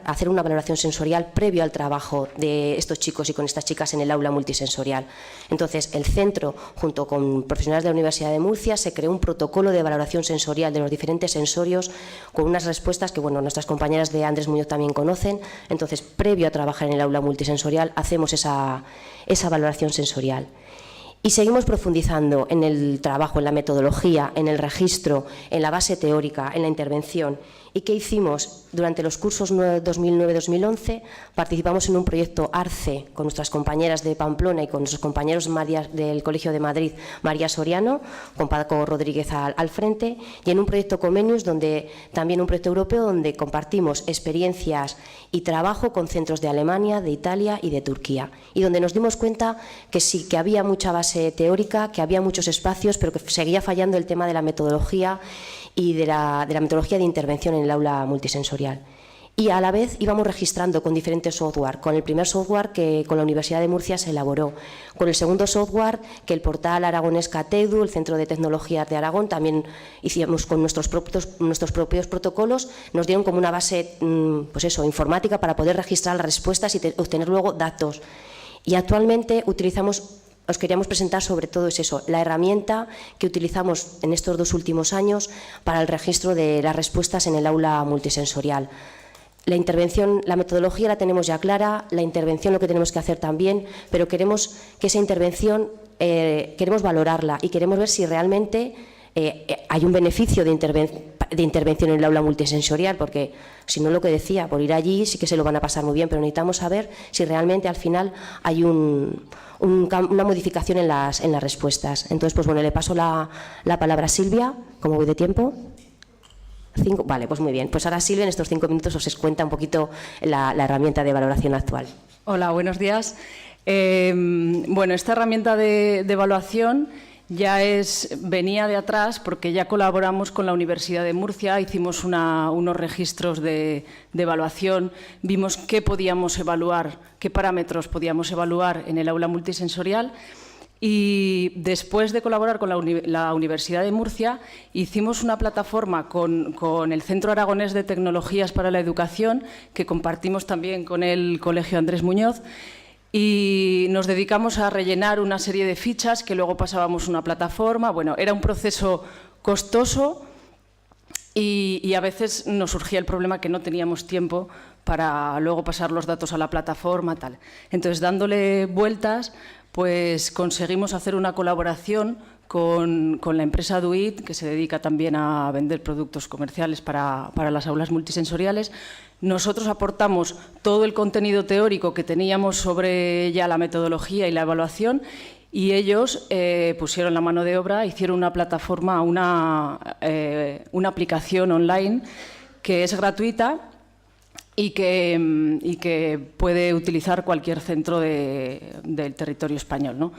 hacer una valoración sensorial previo al trabajo de estos chicos y con estas chicas en el aula multisensorial. Entonces, el centro, junto con profesionales de la Universidad de Murcia, se creó un protocolo de valoración sensorial de los diferentes sensorios con unas respuestas que, bueno, nuestras compañeras de Andrés Muñoz también conocen. Entonces, previo a trabajar en el aula multisensorial, hacemos esa valoración sensorial. Y seguimos profundizando en el trabajo, en la metodología, en el registro, en la base teórica, en la intervención. ¿Y qué hicimos? Durante los cursos 2009-2011 participamos en un proyecto ARCE con nuestras compañeras de Pamplona y con nuestros compañeros del Colegio de Madrid, María Soriano, con Paco Rodríguez al frente, y en un proyecto Comenius, también un proyecto europeo, donde compartimos experiencias y trabajo con centros de Alemania, de Italia y de Turquía, y donde nos dimos cuenta que sí, que había mucha base teórica, que había muchos espacios, pero que seguía fallando el tema de la metodología y de la metodología de intervención en el aula multisensorial. Y a la vez íbamos registrando con diferentes software, con el primer software que con la Universidad de Murcia se elaboró, con el segundo software que el portal aragonés CATEDU, el Centro de Tecnologías de Aragón, también hicimos con nuestros propios protocolos, nos dieron como una base pues eso, informática para poder registrar las respuestas y obtener luego datos. Y actualmente os queríamos presentar sobre todo es eso, la herramienta que utilizamos en estos 2 últimos años para el registro de las respuestas en el aula multisensorial. La intervención, la metodología la tenemos ya clara, la intervención lo que tenemos que hacer también, pero queremos que esa intervención, queremos valorarla y queremos ver si realmente hay un beneficio de intervención en el aula multisensorial, porque si no, lo que decía, por ir allí sí que se lo van a pasar muy bien, pero necesitamos saber si realmente al final hay una modificación en las respuestas. Entonces, pues bueno, le paso la palabra a Silvia. ¿Cómo voy de tiempo? 5, vale, pues muy bien. Pues ahora Silvia en estos 5 minutos os cuenta un poquito la herramienta de valoración actual. Hola, buenos días. Bueno, esta herramienta de evaluación ya venía de atrás porque ya colaboramos con la Universidad de Murcia, hicimos unos registros de evaluación, vimos qué podíamos evaluar, qué parámetros podíamos evaluar en el aula multisensorial. Y después de colaborar con la Universidad de Murcia, hicimos una plataforma con el Centro Aragonés de Tecnologías para la Educación, que compartimos también con el Colegio Andrés Muñoz, y nos dedicamos a rellenar una serie de fichas que luego pasábamos a una plataforma. Bueno, era un proceso costoso y a veces nos surgía el problema que no teníamos tiempo para luego pasar los datos a la plataforma, tal. Entonces, dándole vueltas, pues conseguimos hacer una colaboración con la empresa Duit, que se dedica también a vender productos comerciales para las aulas multisensoriales. Nosotros aportamos todo el contenido teórico que teníamos sobre ya la metodología y la evaluación, y ellos pusieron la mano de obra, hicieron una plataforma, una aplicación online que es gratuita y que puede utilizar cualquier centro del territorio español, ¿no?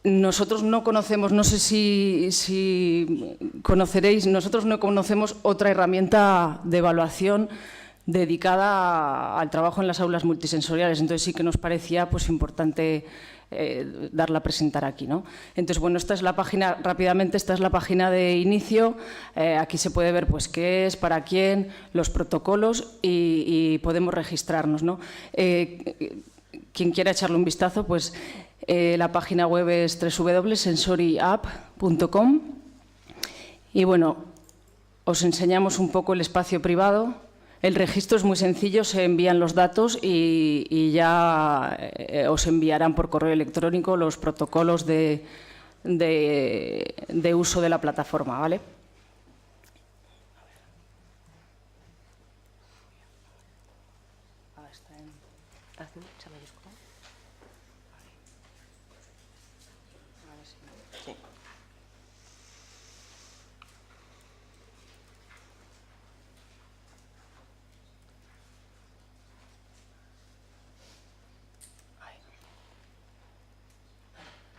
Nosotros no conocemos, no sé si conoceréis, nosotros no conocemos otra herramienta de evaluación dedicada al trabajo en las aulas multisensoriales. Entonces sí que nos parecía pues importante darla a presentar aquí, ¿no? Entonces, bueno, esta es la página, rápidamente, esta es la página de inicio. Aquí se puede ver pues qué es, para quién, los protocolos y podemos registrarnos, ¿no? Quien quiera echarle un vistazo, pues la página web es www.sensoriapp.com y bueno, os enseñamos un poco el espacio privado. El registro es muy sencillo, se envían los datos y ya os enviarán por correo electrónico los protocolos de uso de la plataforma, ¿vale?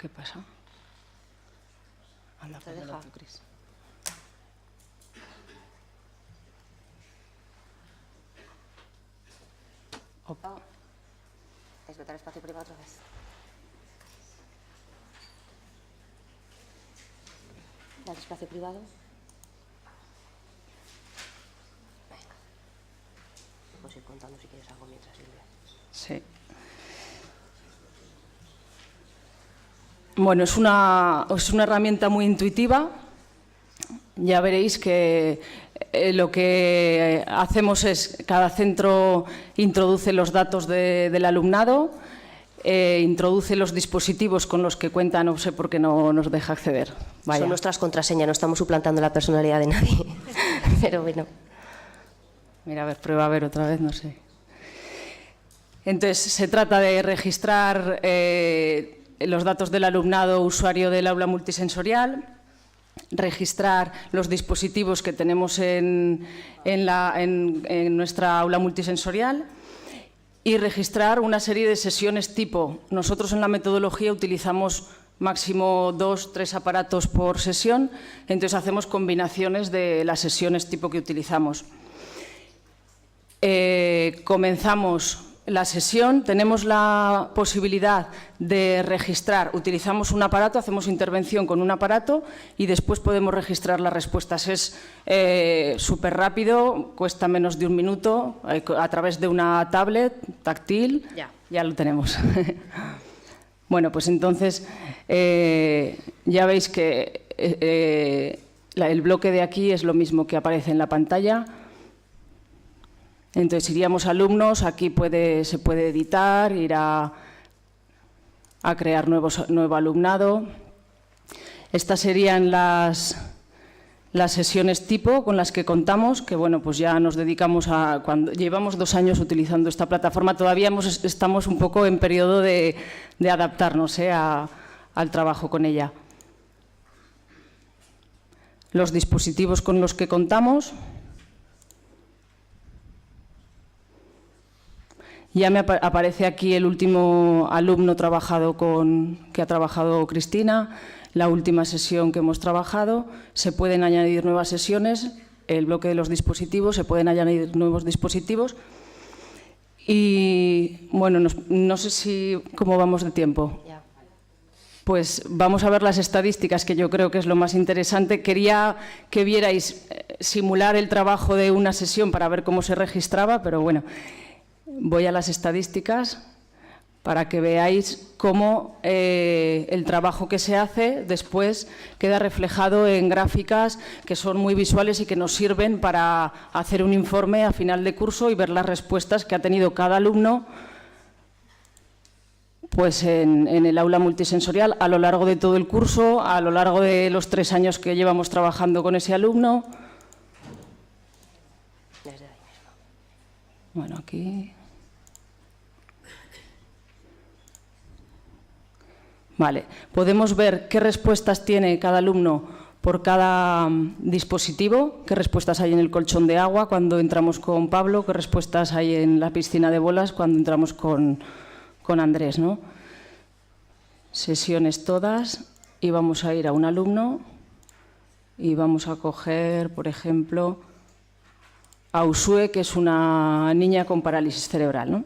¿Qué pasa? Anda, te deja. tú, Cris. Opa. Explotar espacio privado otra vez. Dale espacio privado. Puedes ir contando si quieres algo mientras, Silvia. Sí. Bueno, es una herramienta muy intuitiva. Ya veréis que lo que hacemos es, cada centro introduce los datos del alumnado introduce los dispositivos con los que cuenta, no sé por qué no nos deja acceder. Vaya. Son nuestras contraseñas, no estamos suplantando la personalidad de nadie. Pero bueno. Mira, a ver, prueba a ver otra vez, no sé. Entonces, se trata de registrar los datos del alumnado usuario del aula multisensorial, registrar los dispositivos que tenemos en nuestra aula multisensorial y registrar una serie de sesiones tipo. Nosotros en la metodología utilizamos máximo 2 o 3 aparatos por sesión, entonces hacemos combinaciones de las sesiones tipo que utilizamos. Comenzamos la sesión, tenemos la posibilidad de registrar, utilizamos un aparato, hacemos intervención con un aparato y después podemos registrar las respuestas. Es súper rápido, cuesta menos de 1 minuto, a través de una tablet táctil, ya lo tenemos. Bueno, pues entonces ya veis que el bloque de aquí es lo mismo que aparece en la pantalla. Entonces iríamos a alumnos, aquí se puede editar, ir a crear nuevo alumnado. Estas serían las sesiones tipo con las que contamos, que bueno, pues ya nos dedicamos cuando llevamos 2 años utilizando esta plataforma, todavía estamos un poco en periodo de adaptarnos al trabajo con ella. Los dispositivos con los que contamos. Ya me aparece aquí el último alumno que ha trabajado Cristina, la última sesión que hemos trabajado. Se pueden añadir nuevas sesiones, el bloque de los dispositivos, se pueden añadir nuevos dispositivos. Y bueno, no sé cómo vamos de tiempo. Pues vamos a ver las estadísticas, que yo creo que es lo más interesante. Quería que vierais simular el trabajo de una sesión para ver cómo se registraba, pero bueno. Voy a las estadísticas para que veáis cómo el trabajo que se hace después queda reflejado en gráficas que son muy visuales y que nos sirven para hacer un informe a final de curso y ver las respuestas que ha tenido cada alumno pues en el aula multisensorial a lo largo de todo el curso, a lo largo de los 3 años que llevamos trabajando con ese alumno. Bueno, aquí. Vale, podemos ver qué respuestas tiene cada alumno por cada dispositivo, qué respuestas hay en el colchón de agua cuando entramos con Pablo, qué respuestas hay en la piscina de bolas cuando entramos con Andrés, ¿no? Sesiones todas, y vamos a ir a un alumno y vamos a coger, por ejemplo, a Usue, que es una niña con parálisis cerebral, ¿no?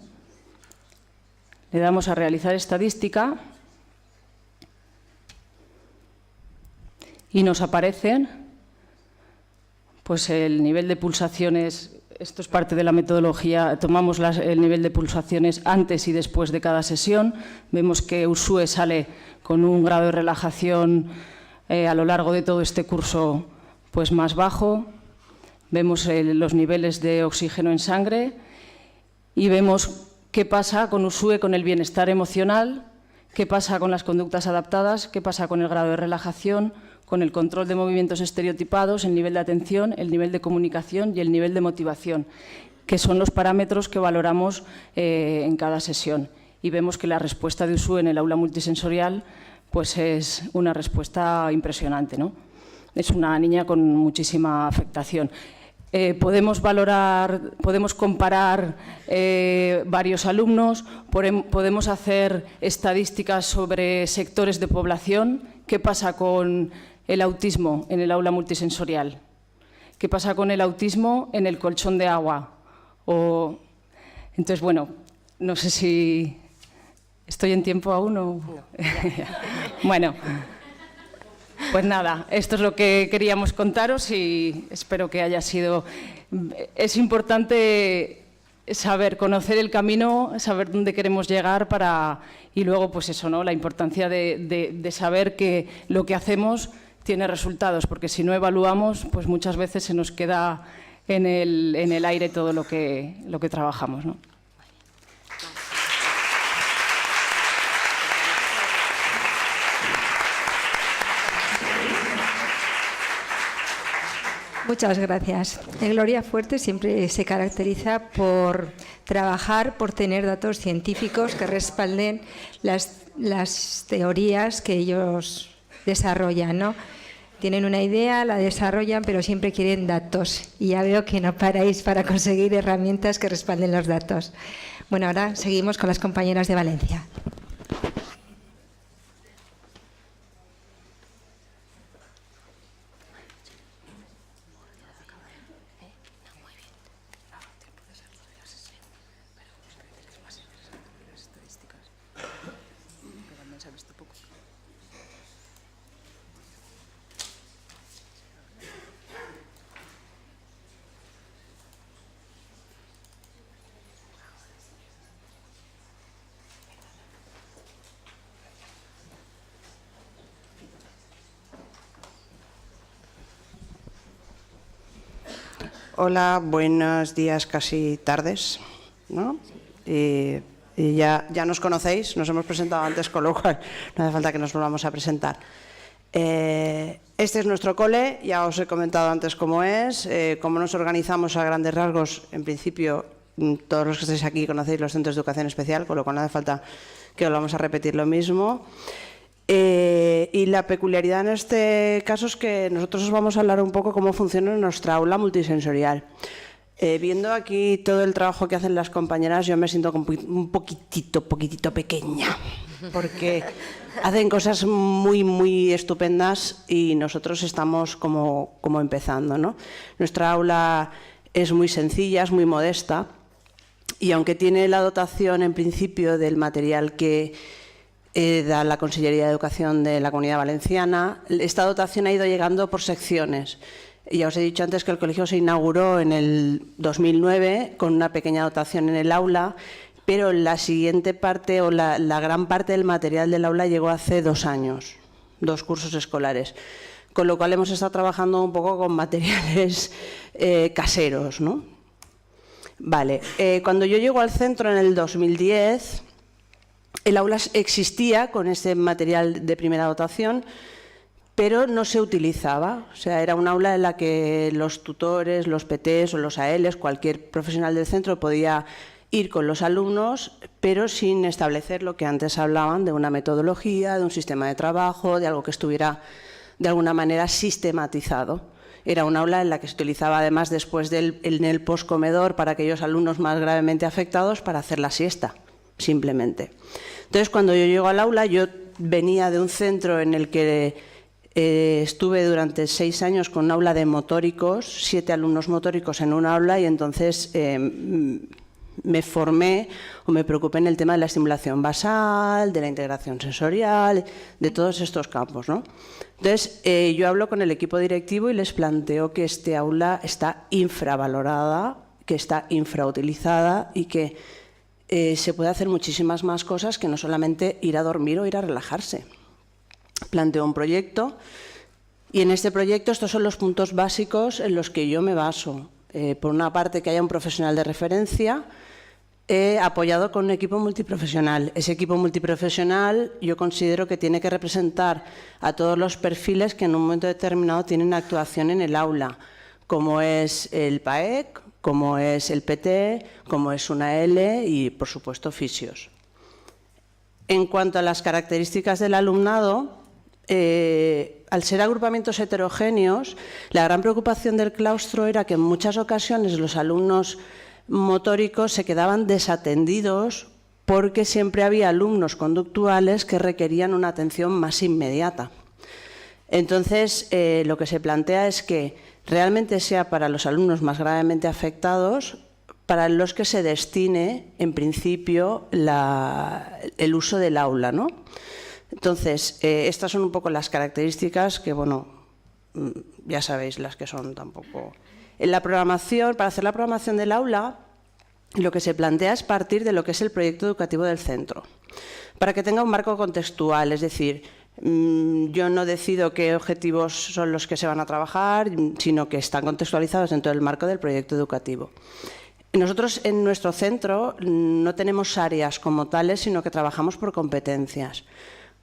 Le damos a realizar estadística y nos aparecen pues el nivel de pulsaciones. Esto es parte de la metodología, tomamos el nivel de pulsaciones antes y después de cada sesión. Vemos que Usue sale con un grado de relajación a lo largo de todo este curso pues más bajo. Vemos los niveles de oxígeno en sangre y vemos qué pasa con Usue, con el bienestar emocional, qué pasa con las conductas adaptadas, qué pasa con el grado de relajación, con el control de movimientos estereotipados, el nivel de atención, el nivel de comunicación y el nivel de motivación, que son los parámetros que valoramos en cada sesión. Y vemos que la respuesta de Usue en el aula multisensorial pues es una respuesta impresionante, ¿no? Es una niña con muchísima afectación. Podemos comparar varios alumnos, podemos hacer estadísticas sobre sectores de población. ¿Qué pasa con el autismo en el aula multisensorial? ¿Qué pasa con el autismo en el colchón de agua? Entonces, bueno, no sé si estoy en tiempo aún o... No. Bueno, pues nada, esto es lo que queríamos contaros y espero que haya sido... Es importante saber, conocer el camino, saber dónde queremos llegar y luego, pues eso, ¿no? La importancia de saber que lo que hacemos tiene resultados, porque si no evaluamos, pues muchas veces se nos queda en el aire todo lo que trabajamos, ¿no? Muchas gracias. Gloria Fuerte siempre se caracteriza por trabajar, por tener datos científicos que respalden las teorías que ellos desarrollan, ¿no? Tienen una idea, la desarrollan, pero siempre quieren datos. Y ya veo que no paráis para conseguir herramientas que respalden los datos. Bueno, ahora seguimos con las compañeras de Valencia. Hola, buenos días, casi tardes, ¿no? Y ya nos conocéis, nos hemos presentado antes, con lo cual no hace falta que nos volvamos a presentar. Este es nuestro cole, ya os he comentado antes cómo es, cómo nos organizamos a grandes rasgos. En principio, todos los que estáis aquí conocéis los centros de educación especial, con lo cual no hace falta que volvamos a repetir lo mismo. Y la peculiaridad en este caso es que nosotros os vamos a hablar un poco cómo funciona nuestra aula multisensorial. Viendo aquí todo el trabajo que hacen las compañeras, yo me siento un poquitito pequeña, porque hacen cosas muy estupendas y nosotros estamos como empezando, ¿no? Nuestra aula es muy sencilla, es muy modesta, y aunque tiene la dotación en principio del material que da la Consellería de Educación de la Comunidad Valenciana, esta dotación ha ido llegando por secciones. Ya os he dicho antes que el colegio se inauguró en el 2009 con una pequeña dotación en el aula, pero la siguiente parte o la gran parte del material del aula llegó hace 2 años, 2 cursos escolares, con lo cual hemos estado trabajando un poco con materiales caseros, ¿no? Vale, cuando yo llego al centro en el 2010, el aula existía con ese material de primera dotación, pero no se utilizaba. O sea, era un aula en la que los tutores, los PTs o los ALs, cualquier profesional del centro podía ir con los alumnos, pero sin establecer lo que antes hablaban de una metodología, de un sistema de trabajo, de algo que estuviera de alguna manera sistematizado. Era un aula en la que se utilizaba además después en el postcomedor para aquellos alumnos más gravemente afectados para hacer la siesta, simplemente. Entonces, cuando yo llego al aula, yo venía de un centro en el que estuve durante 6 años con un aula de motóricos, 7 alumnos motóricos en un aula, y entonces me formé o me preocupé en el tema de la estimulación basal, de la integración sensorial, de todos estos campos, ¿no? Entonces, yo hablo con el equipo directivo y les planteo que este aula está infravalorada, que está infrautilizada y que se puede hacer muchísimas más cosas que no solamente ir a dormir o ir a relajarse. Planteo un proyecto y en este proyecto estos son los puntos básicos en los que yo me baso. Por una parte, que haya un profesional de referencia apoyado con un equipo multiprofesional. Ese equipo multiprofesional yo considero que tiene que representar a todos los perfiles que en un momento determinado tienen actuación en el aula, como es el PAEC, como es el PT, como es una L y, por supuesto, fisios. En cuanto a las características del alumnado, al ser agrupamientos heterogéneos, la gran preocupación del claustro era que en muchas ocasiones los alumnos motóricos se quedaban desatendidos porque siempre había alumnos conductuales que requerían una atención más inmediata. Entonces, lo que se plantea es que realmente sea para los alumnos más gravemente afectados, para los que se destine, en principio, el uso del aula, ¿no? Entonces, estas son un poco las características que, bueno, ya sabéis las que son tampoco. En la programación, para hacer la programación del aula, lo que se plantea es partir de lo que es el proyecto educativo del centro, para que tenga un marco contextual, es decir, yo no decido qué objetivos son los que se van a trabajar, sino que están contextualizados dentro del marco del proyecto educativo. Nosotros en nuestro centro no tenemos áreas como tales, sino que trabajamos por competencias.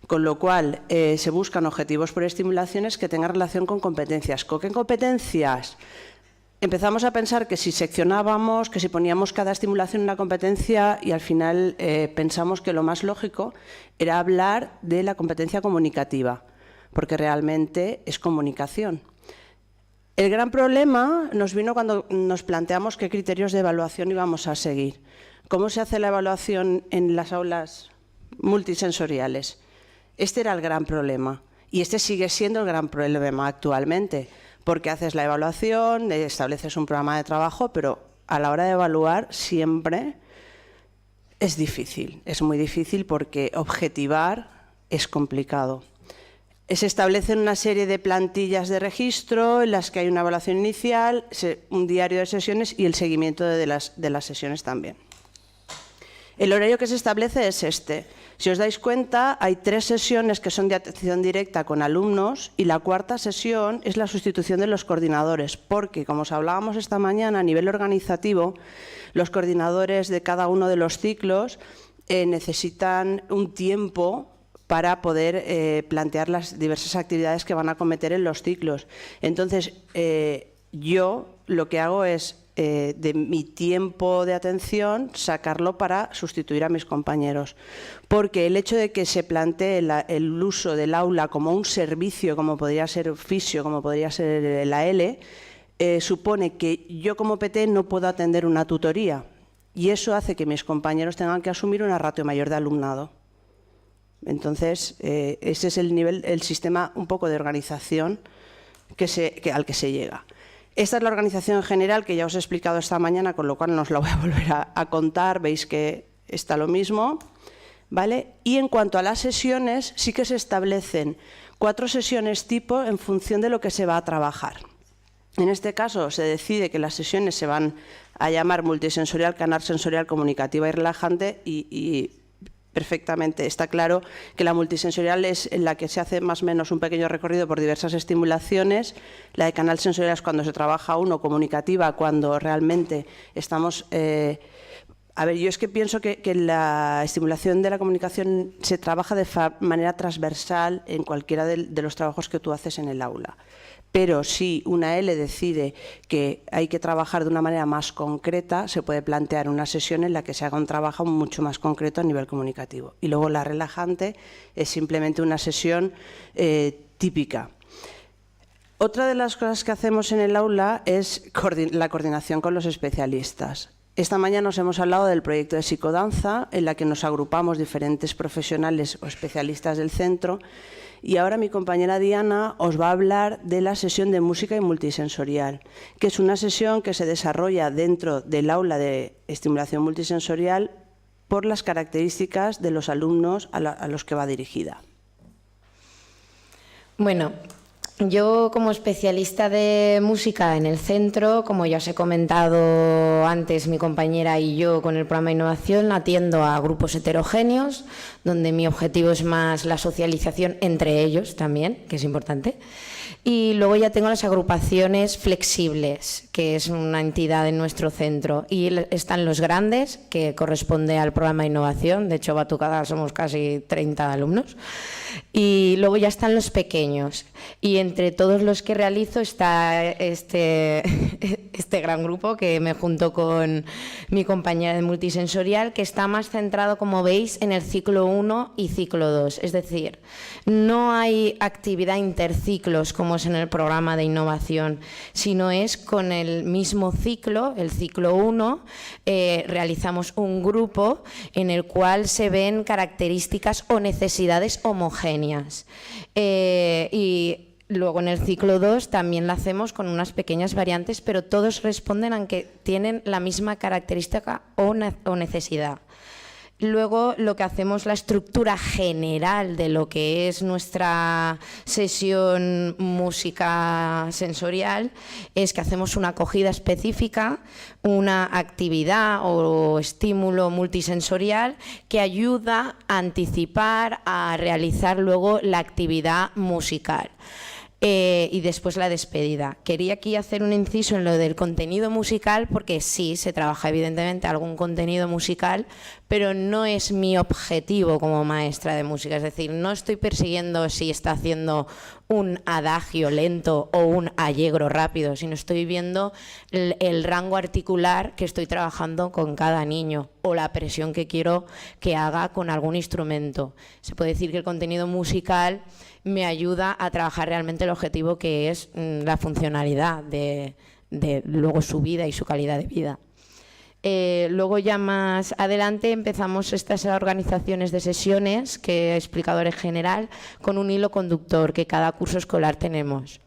Con lo cual, se buscan objetivos por estimulaciones que tengan relación con competencias. ¿Con qué competencias? Empezamos a pensar que si seccionábamos, que si poníamos cada estimulación en una competencia, y al final pensamos que lo más lógico era hablar de la competencia comunicativa, porque realmente es comunicación. El gran problema nos vino cuando nos planteamos qué criterios de evaluación íbamos a seguir. ¿Cómo se hace la evaluación en las aulas multisensoriales? Este era el gran problema y este sigue siendo el gran problema actualmente, porque haces la evaluación, estableces un programa de trabajo, pero a la hora de evaluar siempre es difícil, es muy difícil porque objetivar es complicado. Se establecen una serie de plantillas de registro en las que hay una evaluación inicial, un diario de sesiones y el seguimiento de las sesiones también. El horario que se establece es este. Si os dais cuenta, hay 3 sesiones que son de atención directa con alumnos y la 4ª sesión es la sustitución de los coordinadores, porque, como os hablábamos esta mañana, a nivel organizativo, los coordinadores de cada uno de los ciclos necesitan un tiempo para poder plantear las diversas actividades que van a acometer en los ciclos. Entonces, yo lo que hago es, de mi tiempo de atención, sacarlo para sustituir a mis compañeros. Porque el hecho de que se plantee el uso del aula como un servicio, como podría ser fisio, como podría ser la L, supone que yo como PT no puedo atender una tutoría. Y eso hace que mis compañeros tengan que asumir una ratio mayor de alumnado. Entonces, ese es el nivel, el sistema un poco de organización al que se llega. Esta es la organización en general que ya os he explicado esta mañana, con lo cual no os la voy a volver a contar, veis que está lo mismo, ¿vale? Y en cuanto a las sesiones, sí que se establecen 4 sesiones tipo en función de lo que se va a trabajar. En este caso, se decide que las sesiones se van a llamar multisensorial, canal sensorial, comunicativa y relajante y perfectamente está claro que la multisensorial es en la que se hace más o menos un pequeño recorrido por diversas estimulaciones. La de canal sensorial es cuando se trabaja uno, comunicativa, cuando realmente estamos... A ver, yo es que pienso que la estimulación de la comunicación se trabaja de manera transversal en cualquiera de los trabajos que tú haces en el aula. Pero si una L decide que hay que trabajar de una manera más concreta, se puede plantear una sesión en la que se haga un trabajo mucho más concreto a nivel comunicativo. Y luego la relajante es simplemente una sesión típica. Otra de las cosas que hacemos en el aula es la coordinación con los especialistas. Esta mañana os hemos hablado del proyecto de psicodanza, en la que nos agrupamos diferentes profesionales o especialistas del centro, y ahora mi compañera Diana os va a hablar de la sesión de música y multisensorial, que es una sesión que se desarrolla dentro del aula de estimulación multisensorial por las características de los alumnos a los que va dirigida. Bueno, yo como especialista de música en el centro, como ya os he comentado antes mi compañera y yo con el programa de innovación, atiendo a grupos heterogéneos, donde mi objetivo es más la socialización entre ellos también, que es importante. Y luego ya tengo las agrupaciones flexibles, que es una entidad en nuestro centro. Y están los grandes, que corresponde al programa de innovación. De hecho, Batucada somos casi 30 alumnos. Y luego ya están los pequeños. Y entre todos los que realizo está este gran grupo, que me junto con mi compañera de multisensorial, que está más centrado, como veis, en el ciclo 1 y ciclo 2. Es decir, no hay actividad interciclos como es en el programa de innovación, sino es con el mismo ciclo, el ciclo 1, realizamos un grupo en el cual se ven características o necesidades homogéneas. Y luego en el ciclo 2 también lo hacemos con unas pequeñas variantes, pero todos responden a que tienen la misma característica o necesidad. Luego lo que hacemos, la estructura general de lo que es nuestra sesión música sensorial, es que hacemos una acogida específica, una actividad o estímulo multisensorial que ayuda a anticipar, a realizar luego la actividad musical. y después la despedida. Quería aquí hacer un inciso en lo del contenido musical, porque sí, se trabaja evidentemente algún contenido musical, pero no es mi objetivo como maestra de música. Es decir, no estoy persiguiendo si está haciendo un adagio lento o un allegro rápido, sino estoy viendo el rango articular que estoy trabajando con cada niño o la presión que quiero que haga con algún instrumento. Se puede decir que el contenido musical me ayuda a trabajar realmente el objetivo, que es la funcionalidad de luego su vida y su calidad de vida. Luego ya más adelante empezamos estas organizaciones de sesiones que he explicado en general, con un hilo conductor que cada curso escolar tenemos.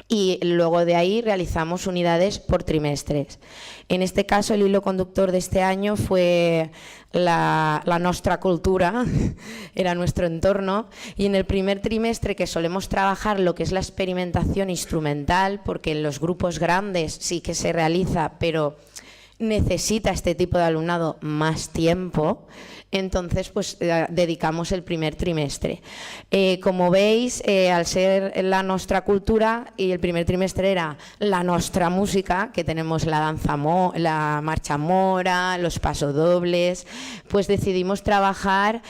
Y luego de ahí realizamos unidades por trimestres. En este caso el hilo conductor de este año fue la nuestra cultura, era nuestro entorno, y en el primer trimestre, que solemos trabajar lo que es la experimentación instrumental, porque en los grupos grandes sí que se realiza, pero necesita este tipo de alumnado más tiempo, entonces pues dedicamos el primer trimestre. Como veis, al ser la nuestra cultura, y el primer trimestre era la nuestra música, que tenemos la danza, la marcha mora, los pasodobles, pues decidimos trabajar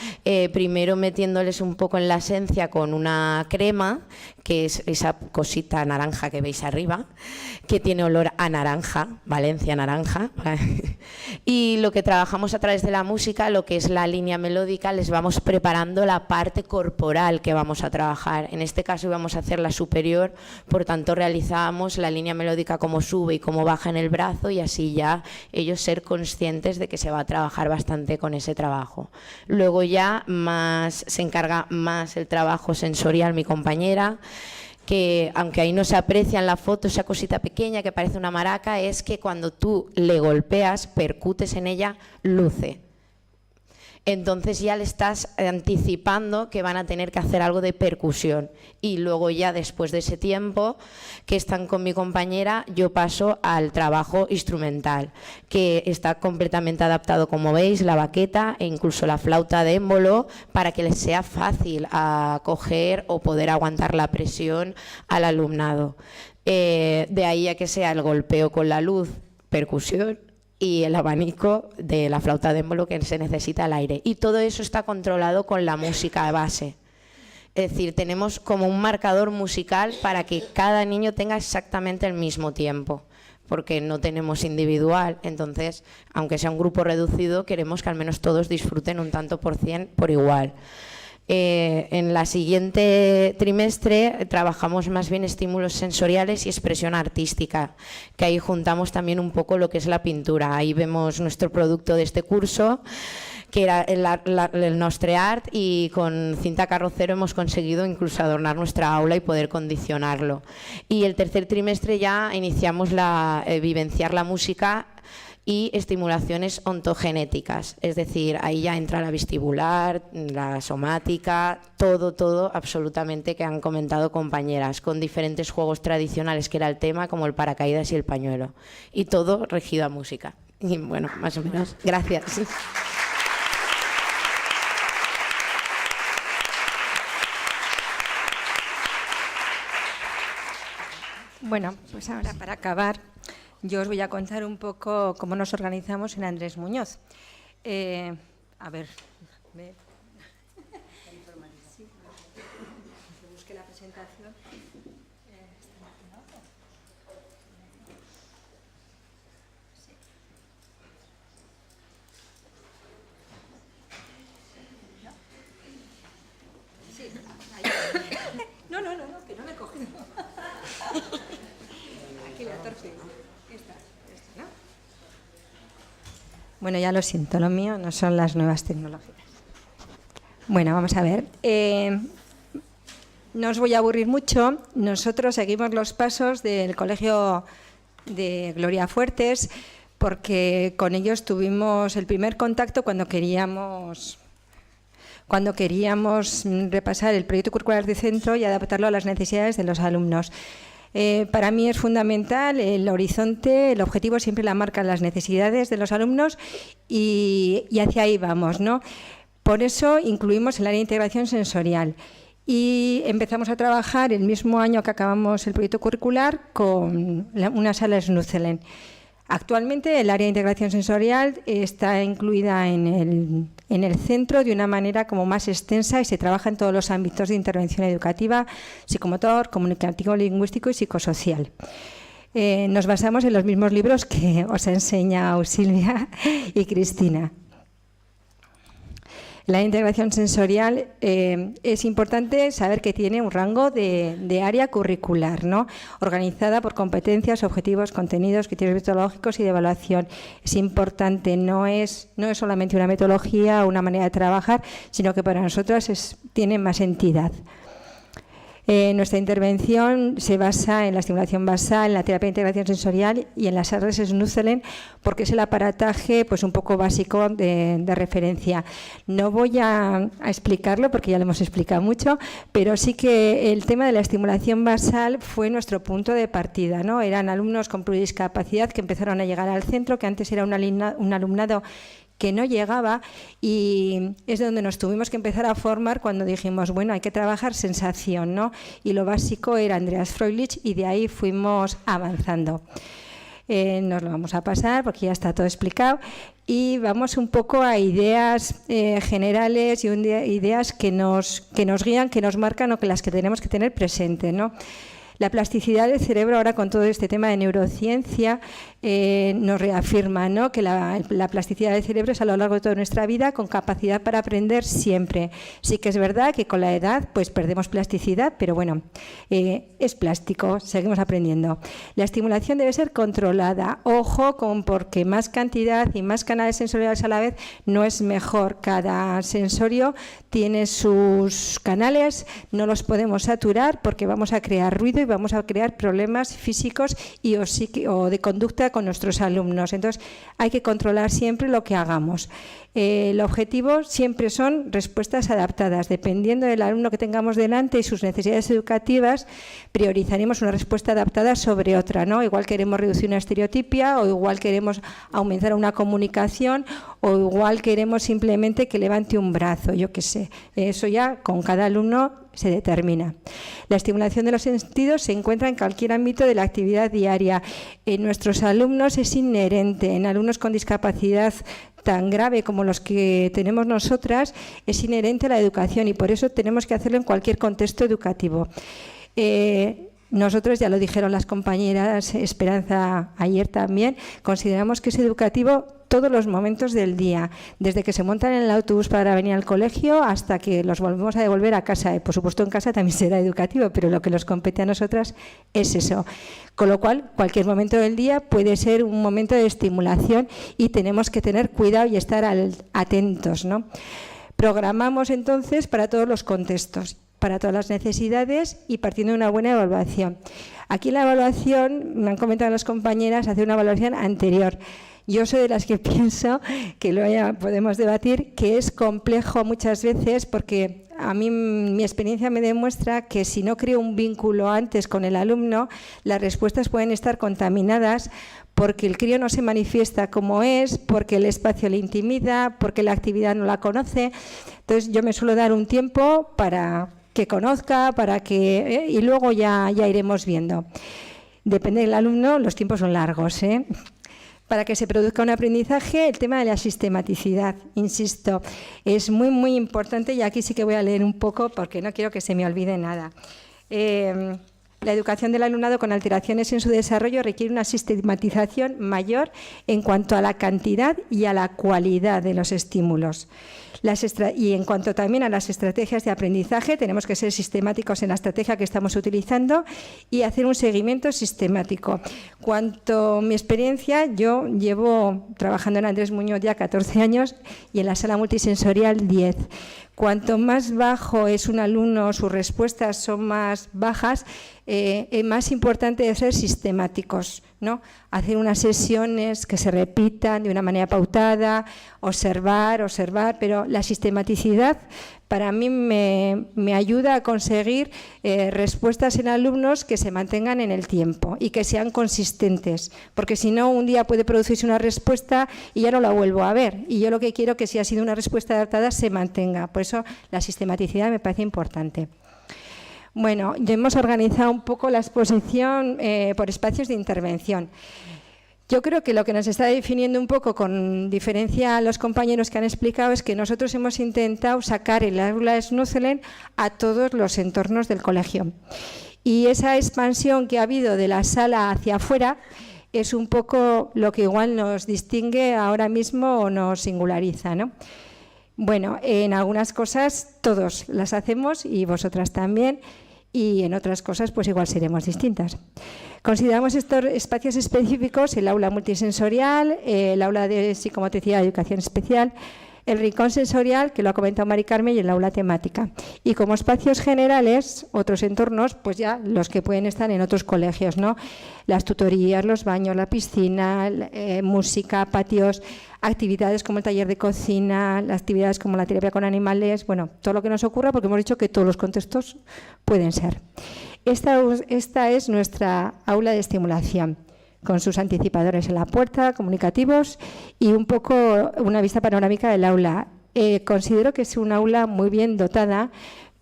primero metiéndoles un poco en la esencia con una crema, que es esa cosita naranja que veis arriba, que tiene olor a naranja, Valencia naranja. Y lo que trabajamos a través de la música, lo que es la línea melódica, les vamos preparando la parte corporal que vamos a trabajar. En este caso íbamos a hacer la superior, por tanto realizábamos la línea melódica como sube y como baja en el brazo, y así ya ellos ser conscientes de que se va a trabajar bastante con ese trabajo. Luego ya se encarga más el trabajo sensorial mi compañera, que aunque ahí no se aprecia en la foto esa cosita pequeña que parece una maraca, es que cuando tú le golpeas, percutes en ella, luce. Entonces ya le estás anticipando que van a tener que hacer algo de percusión. Y luego ya después de ese tiempo que están con mi compañera, yo paso al trabajo instrumental, que está completamente adaptado, como veis, la baqueta e incluso la flauta de émbolo, para que les sea fácil a coger o poder aguantar la presión al alumnado. De ahí a que sea el golpeo con la luz, percusión, y el abanico de la flauta de émbolo, que se necesita el aire. Y todo eso está controlado con la música base. Es decir, tenemos como un marcador musical para que cada niño tenga exactamente el mismo tiempo, porque no tenemos individual. Entonces, aunque sea un grupo reducido, queremos que al menos todos disfruten un tanto por cien por igual. En la siguiente trimestre trabajamos más bien estímulos sensoriales y expresión artística, que ahí juntamos también un poco lo que es la pintura. Ahí vemos nuestro producto de este curso, que era el Nostre Art, y con cinta carrocero hemos conseguido incluso adornar nuestra aula y poder condicionarlo. Y el tercer trimestre ya iniciamos vivenciar la música y estimulaciones ontogenéticas, es decir, ahí ya entra la vestibular, la somática, todo absolutamente, que han comentado compañeras, con diferentes juegos tradicionales, que era el tema, como el paracaídas y el pañuelo, y todo regido a música. Y bueno, más o menos. Gracias. Bueno, pues ahora para acabar, yo os voy a contar un poco cómo nos organizamos en Andrés Muñoz. A ver, déjame. Sí, que busque la presentación. Sí, no, que no me coge. Aquí la torce. Esta, ¿no? Bueno, ya lo siento, lo mío no son las nuevas tecnologías. Bueno, vamos a ver. No os voy a aburrir mucho. Nosotros seguimos los pasos del Colegio de Gloria Fuertes, porque con ellos tuvimos el primer contacto cuando queríamos repasar el proyecto curricular de centro y adaptarlo a las necesidades de los alumnos. Para mí es fundamental el horizonte, el objetivo siempre la marcan las necesidades de los alumnos y hacia ahí vamos, ¿no? Por eso incluimos el área de integración sensorial. y empezamos a trabajar el mismo año que acabamos el proyecto curricular con una sala Schnutzelen. Actualmente el área de integración sensorial está incluida en el centro de una manera como más extensa y se trabaja en todos los ámbitos de intervención educativa, psicomotor, comunicativo, lingüístico y psicosocial. Nos basamos en los mismos libros que os ha enseñado Silvia y Cristina. La integración sensorial es importante saber que tiene un rango de área curricular, ¿no? Organizada por competencias, objetivos, contenidos, criterios metodológicos y de evaluación. Es importante, no es solamente una metodología o una manera de trabajar, sino que para nosotros tiene más entidad. Nuestra intervención se basa en la estimulación basal, en la terapia de integración sensorial y en las redes Schnutzelen, porque es el aparataje pues, un poco básico de referencia. No voy a explicarlo porque ya lo hemos explicado mucho, pero sí que el tema de la estimulación basal fue nuestro punto de partida, ¿no? Eran alumnos con pluridiscapacidad que empezaron a llegar al centro, que antes era un alumnado que no llegaba, y es donde nos tuvimos que empezar a formar cuando dijimos, bueno, hay que trabajar sensación, ¿no? Y lo básico era Andreas Froelich y de ahí fuimos avanzando. Nos lo vamos a pasar porque ya está todo explicado y vamos un poco a ideas generales y ideas que nos guían, que nos marcan o que las que tenemos que tener presente, ¿no? La plasticidad del cerebro, ahora con todo este tema de neurociencia, nos reafirma, ¿no?, que la plasticidad del cerebro es a lo largo de toda nuestra vida con capacidad para aprender siempre. Sí que es verdad que con la edad pues perdemos plasticidad, pero bueno, es plástico, seguimos aprendiendo. La estimulación debe ser controlada. Ojo, porque más cantidad y más canales sensoriales a la vez no es mejor. Cada sensorio tiene sus canales, no los podemos saturar porque vamos a crear ruido y vamos a crear problemas físicos o de conducta con nuestros alumnos. Entonces, hay que controlar siempre lo que hagamos. El objetivo siempre son respuestas adaptadas. Dependiendo del alumno que tengamos delante y sus necesidades educativas, priorizaremos una respuesta adaptada sobre otra, ¿no? Igual queremos reducir una estereotipia, o igual queremos aumentar una comunicación, o igual queremos simplemente que levante un brazo, yo qué sé. Eso ya con cada alumno se determina. La estimulación de los sentidos se encuentra en cualquier ámbito de la actividad diaria. En nuestros alumnos es inherente. En alumnos con discapacidad tan grave como los que tenemos nosotras, es inherente a la educación y por eso tenemos que hacerlo en cualquier contexto educativo. Nosotros, ya lo dijeron las compañeras Esperanza ayer también, consideramos que es educativo todos los momentos del día, desde que se montan en el autobús para venir al colegio hasta que los volvemos a devolver a casa. Por supuesto, en casa también será educativo, pero lo que nos compete a nosotras es eso. Con lo cual, cualquier momento del día puede ser un momento de estimulación y tenemos que tener cuidado y estar atentos, ¿no? Programamos entonces para todos los contextos, para todas las necesidades y partiendo de una buena evaluación. Aquí la evaluación, me han comentado las compañeras, hacer una evaluación anterior. Yo soy de las que pienso, que luego ya podemos debatir, que es complejo muchas veces porque a mí mi experiencia me demuestra que si no creo un vínculo antes con el alumno, las respuestas pueden estar contaminadas porque el crío no se manifiesta como es, porque el espacio le intimida, porque la actividad no la conoce. Entonces yo me suelo dar un tiempo para que conozca, y luego ya iremos viendo. Depende del alumno, los tiempos son largos, ¿eh? Para que se produzca un aprendizaje, el tema de la sistematicidad, insisto, es muy, muy importante y aquí sí que voy a leer un poco porque no quiero que se me olvide nada. La educación del alumnado con alteraciones en su desarrollo requiere una sistematización mayor en cuanto a la cantidad y a la cualidad de los estímulos. Y en cuanto también a las estrategias de aprendizaje, tenemos que ser sistemáticos en la estrategia que estamos utilizando y hacer un seguimiento sistemático. Cuanto a mi experiencia, yo llevo trabajando en Andrés Muñoz ya 14 años y en la sala multisensorial 10. Cuanto más bajo es un alumno, sus respuestas son más bajas, más importante es ser sistemáticos, ¿no? Hacer unas sesiones que se repitan de una manera pautada, observar, pero la sistematicidad para mí me ayuda a conseguir respuestas en alumnos que se mantengan en el tiempo y que sean consistentes, porque si no, un día puede producirse una respuesta y ya no la vuelvo a ver. Y yo lo que quiero es que si ha sido una respuesta adaptada se mantenga. Por eso la sistematicidad me parece importante. Bueno, ya hemos organizado un poco la exposición por espacios de intervención. Yo creo que lo que nos está definiendo un poco, con diferencia a los compañeros que han explicado, es que nosotros hemos intentado sacar el aula Snuzelen a todos los entornos del colegio. Y esa expansión que ha habido de la sala hacia afuera es un poco lo que igual nos distingue ahora mismo o nos singulariza, ¿no? Bueno, en algunas cosas todos las hacemos y vosotras también, y en otras cosas pues igual seremos distintas. Consideramos estos espacios específicos el aula multisensorial, el aula de psicomotricidad y educación especial, el rincón sensorial, que lo ha comentado Mari Carmen, y el aula temática. Y como espacios generales, otros entornos, pues ya los que pueden estar en otros colegios, ¿no? Las tutorías, los baños, la piscina, música, patios, actividades como el taller de cocina, las actividades como la terapia con animales, bueno, todo lo que nos ocurra, porque hemos dicho que todos los contextos pueden ser. Esta es nuestra aula de estimulación, con sus anticipadores en la puerta, comunicativos, y un poco una vista panorámica del aula. Considero que es un aula muy bien dotada,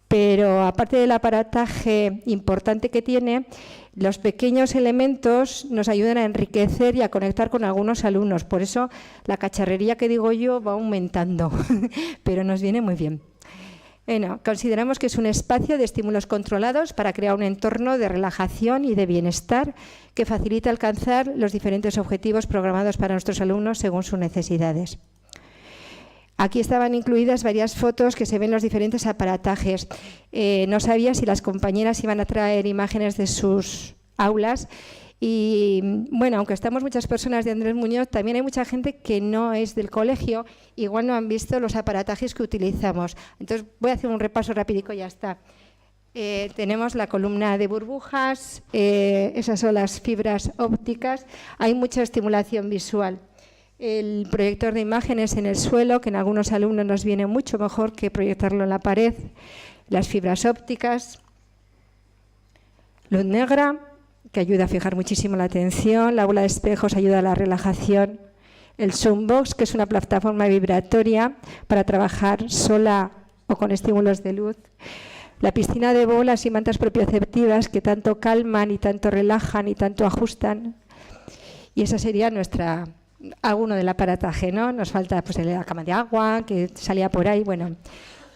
pero aparte del aparataje importante que tiene, los pequeños elementos nos ayudan a enriquecer y a conectar con algunos alumnos. Por eso la cacharrería que digo yo va aumentando, pero nos viene muy bien. Bueno, consideramos que es un espacio de estímulos controlados para crear un entorno de relajación y de bienestar que facilita alcanzar los diferentes objetivos programados para nuestros alumnos según sus necesidades. Aquí estaban incluidas varias fotos que se ven los diferentes aparatajes. No sabía si las compañeras iban a traer imágenes de sus aulas. Y bueno, aunque estamos muchas personas de Andrés Muñoz, también hay mucha gente que no es del colegio, igual no han visto los aparatajes que utilizamos. Entonces voy a hacer un repaso rapidico y ya está. Tenemos la columna de burbujas, esas son las fibras ópticas, hay mucha estimulación visual. El proyector de imágenes en el suelo, que en algunos alumnos nos viene mucho mejor que proyectarlo en la pared, las fibras ópticas, luz negra, que ayuda a fijar muchísimo la atención, la bola de espejos ayuda a la relajación, el Soundbox, que es una plataforma vibratoria para trabajar sola o con estímulos de luz, la piscina de bolas y mantas propioceptivas que tanto calman y tanto relajan y tanto ajustan. Y esa sería alguno del aparataje, ¿no? Nos falta pues la cama de agua que salía por ahí, bueno,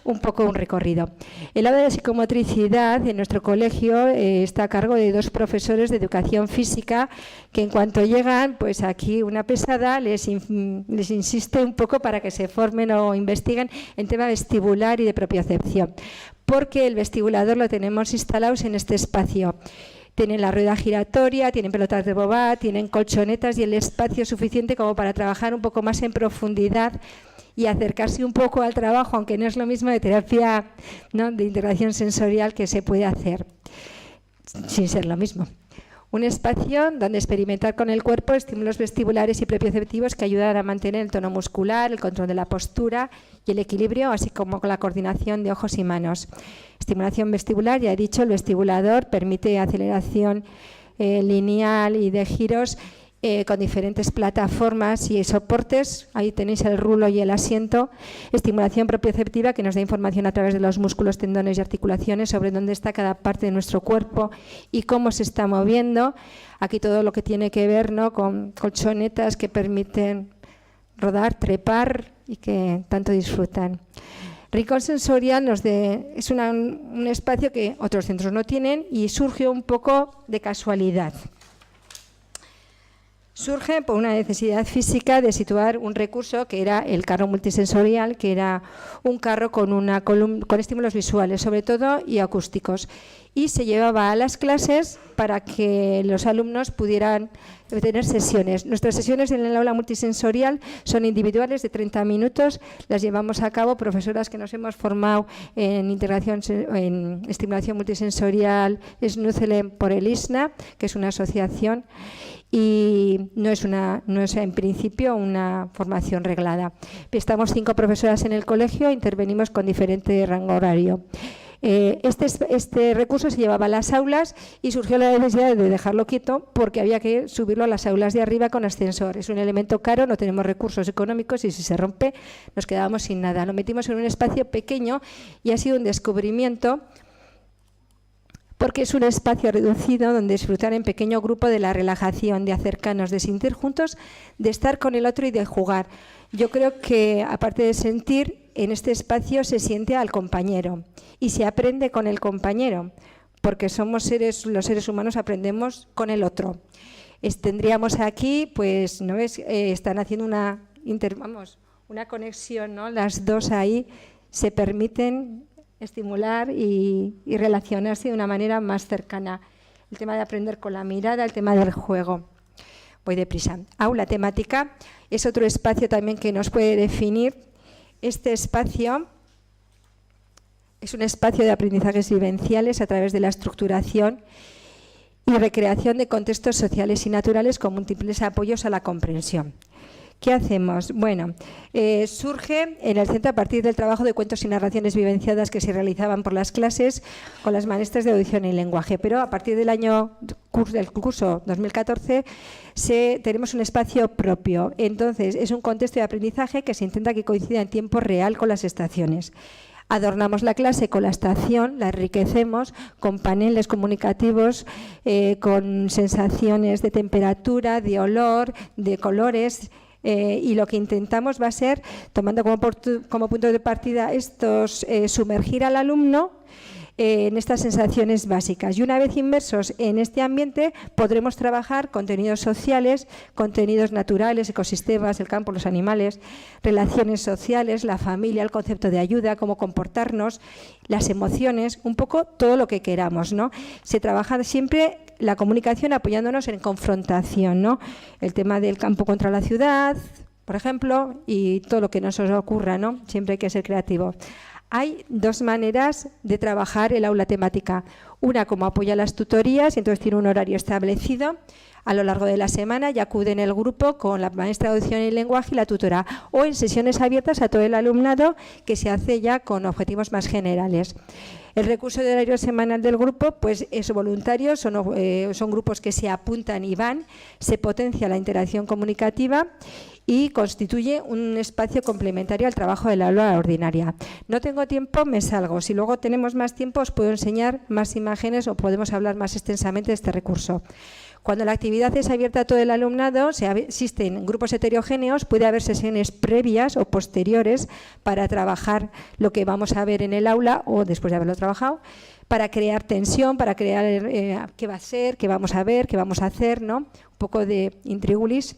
un poco un recorrido. El aula de psicomotricidad en nuestro colegio está a cargo de 2 profesores de educación física que en cuanto llegan, pues aquí una pesada les insiste un poco para que se formen o investiguen en tema vestibular y de propiocepción, porque el vestibulador lo tenemos instalados en este espacio. Tienen la rueda giratoria, tienen pelotas de bobá, tienen colchonetas y el espacio suficiente como para trabajar un poco más en profundidad y acercarse un poco al trabajo, aunque no es lo mismo de terapia, ¿no?, de integración sensorial, que se puede hacer sin ser lo mismo. Un espacio donde experimentar con el cuerpo estímulos vestibulares y propioceptivos que ayudan a mantener el tono muscular, el control de la postura y el equilibrio, así como con la coordinación de ojos y manos. Estimulación vestibular, ya he dicho, el vestibulador permite aceleración lineal y de giros con diferentes plataformas y soportes. Ahí tenéis el rulo y el asiento. Estimulación propioceptiva, que nos da información a través de los músculos, tendones y articulaciones sobre dónde está cada parte de nuestro cuerpo y cómo se está moviendo. Aquí todo lo que tiene que ver, ¿no?, con colchonetas que permiten rodar, trepar y que tanto disfrutan. Rincón sensorial es un espacio que otros centros no tienen y surgió un poco de casualidad. Surge por una necesidad física de situar un recurso que era el carro multisensorial, que era un carro con estímulos visuales, sobre todo, y acústicos. Y se llevaba a las clases para que los alumnos pudieran tener sesiones. Nuestras sesiones en el aula multisensorial son individuales de 30 minutos. Las llevamos a cabo profesoras que nos hemos formado en estimulación multisensorial Snuzelen por el ISNA, que es una asociación. Y no es en principio una formación reglada. Estamos 5 profesoras en el colegio, intervenimos con diferente rango horario. Este recurso se llevaba a las aulas y surgió la necesidad de dejarlo quieto porque había que subirlo a las aulas de arriba con ascensor. Es un elemento caro, no tenemos recursos económicos y si se rompe nos quedábamos sin nada. Lo metimos en un espacio pequeño y ha sido un descubrimiento porque es un espacio reducido donde disfrutar en pequeño grupo de la relajación, de acercarnos, de sentir juntos, de estar con el otro y de jugar. Yo creo que, aparte de sentir, en este espacio se siente al compañero y se aprende con el compañero, porque los seres humanos aprendemos con el otro. Tendríamos aquí, pues, ¿no ves? Están haciendo una conexión, ¿no? Las dos ahí se permiten estimular y relacionarse de una manera más cercana. El tema de aprender con la mirada, el tema del juego. Voy deprisa. Aula temática es otro espacio también que nos puede definir. Este espacio es un espacio de aprendizajes vivenciales a través de la estructuración y recreación de contextos sociales y naturales con múltiples apoyos a la comprensión. ¿Qué hacemos? Bueno, surge en el centro a partir del trabajo de cuentos y narraciones vivenciadas que se realizaban por las clases con las maestras de audición y lenguaje, pero a partir del curso 2014 tenemos un espacio propio. Entonces, es un contexto de aprendizaje que se intenta que coincida en tiempo real con las estaciones. Adornamos la clase con la estación, la enriquecemos con paneles comunicativos, con sensaciones de temperatura, de olor, de colores. Y lo que intentamos va a ser, tomando como punto de partida sumergir al alumno en estas sensaciones básicas. Y una vez inmersos en este ambiente podremos trabajar contenidos sociales, contenidos naturales, ecosistemas, el campo, los animales, relaciones sociales, la familia, el concepto de ayuda, cómo comportarnos, las emociones, un poco todo lo que queramos, ¿no? Se trabaja siempre la comunicación apoyándonos en confrontación, ¿no? El tema del campo contra la ciudad, por ejemplo, y todo lo que nos ocurra, ¿no? Siempre hay que ser creativo. Hay dos maneras de trabajar el aula temática. Una, como apoya las tutorías, entonces tiene un horario establecido a lo largo de la semana y acude en el grupo con la maestra de audición y lenguaje y la tutora, o en sesiones abiertas a todo el alumnado, que se hace ya con objetivos más generales. El recurso de horario semanal del grupo pues es voluntario, son grupos que se apuntan y van, se potencia la interacción comunicativa y constituye un espacio complementario al trabajo del aula ordinaria. No tengo tiempo, me salgo. Si luego tenemos más tiempo os puedo enseñar más imágenes o podemos hablar más extensamente de este recurso. Cuando la actividad es abierta a todo el alumnado, existen grupos heterogéneos, puede haber sesiones previas o posteriores para trabajar lo que vamos a ver en el aula o después de haberlo trabajado, para crear tensión, para crear qué va a ser, qué vamos a ver, qué vamos a hacer, ¿no? Un poco de intrigulis.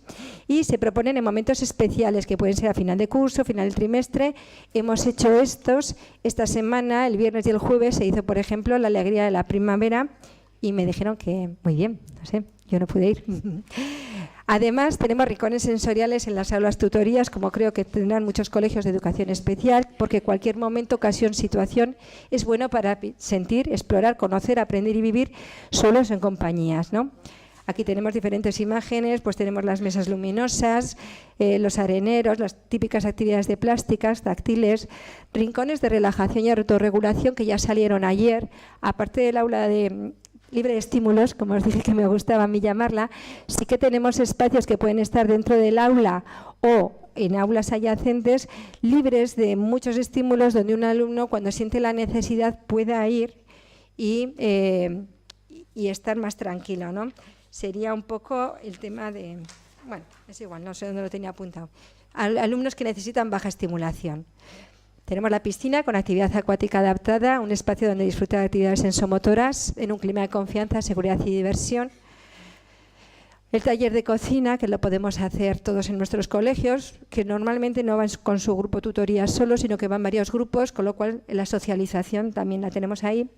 Y se proponen en momentos especiales que pueden ser a final de curso, final del trimestre. Hemos hecho esta semana, el viernes y el jueves, se hizo, por ejemplo, la alegría de la primavera y me dijeron que muy bien, no sé, yo no pude ir. Además, tenemos rincones sensoriales en las aulas tutorías, como creo que tendrán muchos colegios de educación especial, porque cualquier momento, ocasión, situación es bueno para sentir, explorar, conocer, aprender y vivir solos en compañías, ¿no? Aquí tenemos diferentes imágenes, pues tenemos las mesas luminosas, los areneros, las típicas actividades de plásticas, táctiles, rincones de relajación y autorregulación que ya salieron ayer, aparte del aula de libre de estímulos, como os dije que me gustaba a mí llamarla, sí que tenemos espacios que pueden estar dentro del aula o en aulas adyacentes, libres de muchos estímulos, donde un alumno, cuando siente la necesidad, pueda ir y estar más tranquilo, ¿no? Sería un poco el tema de... Bueno, es igual, no sé dónde lo tenía apuntado. Alumnos que necesitan baja estimulación. Tenemos la piscina con actividad acuática adaptada, un espacio donde disfrutar de actividades sensomotoras en un clima de confianza, seguridad y diversión. El taller de cocina, que lo podemos hacer todos en nuestros colegios, que normalmente no van con su grupo tutoría solo, sino que van varios grupos, con lo cual la socialización también la tenemos ahí.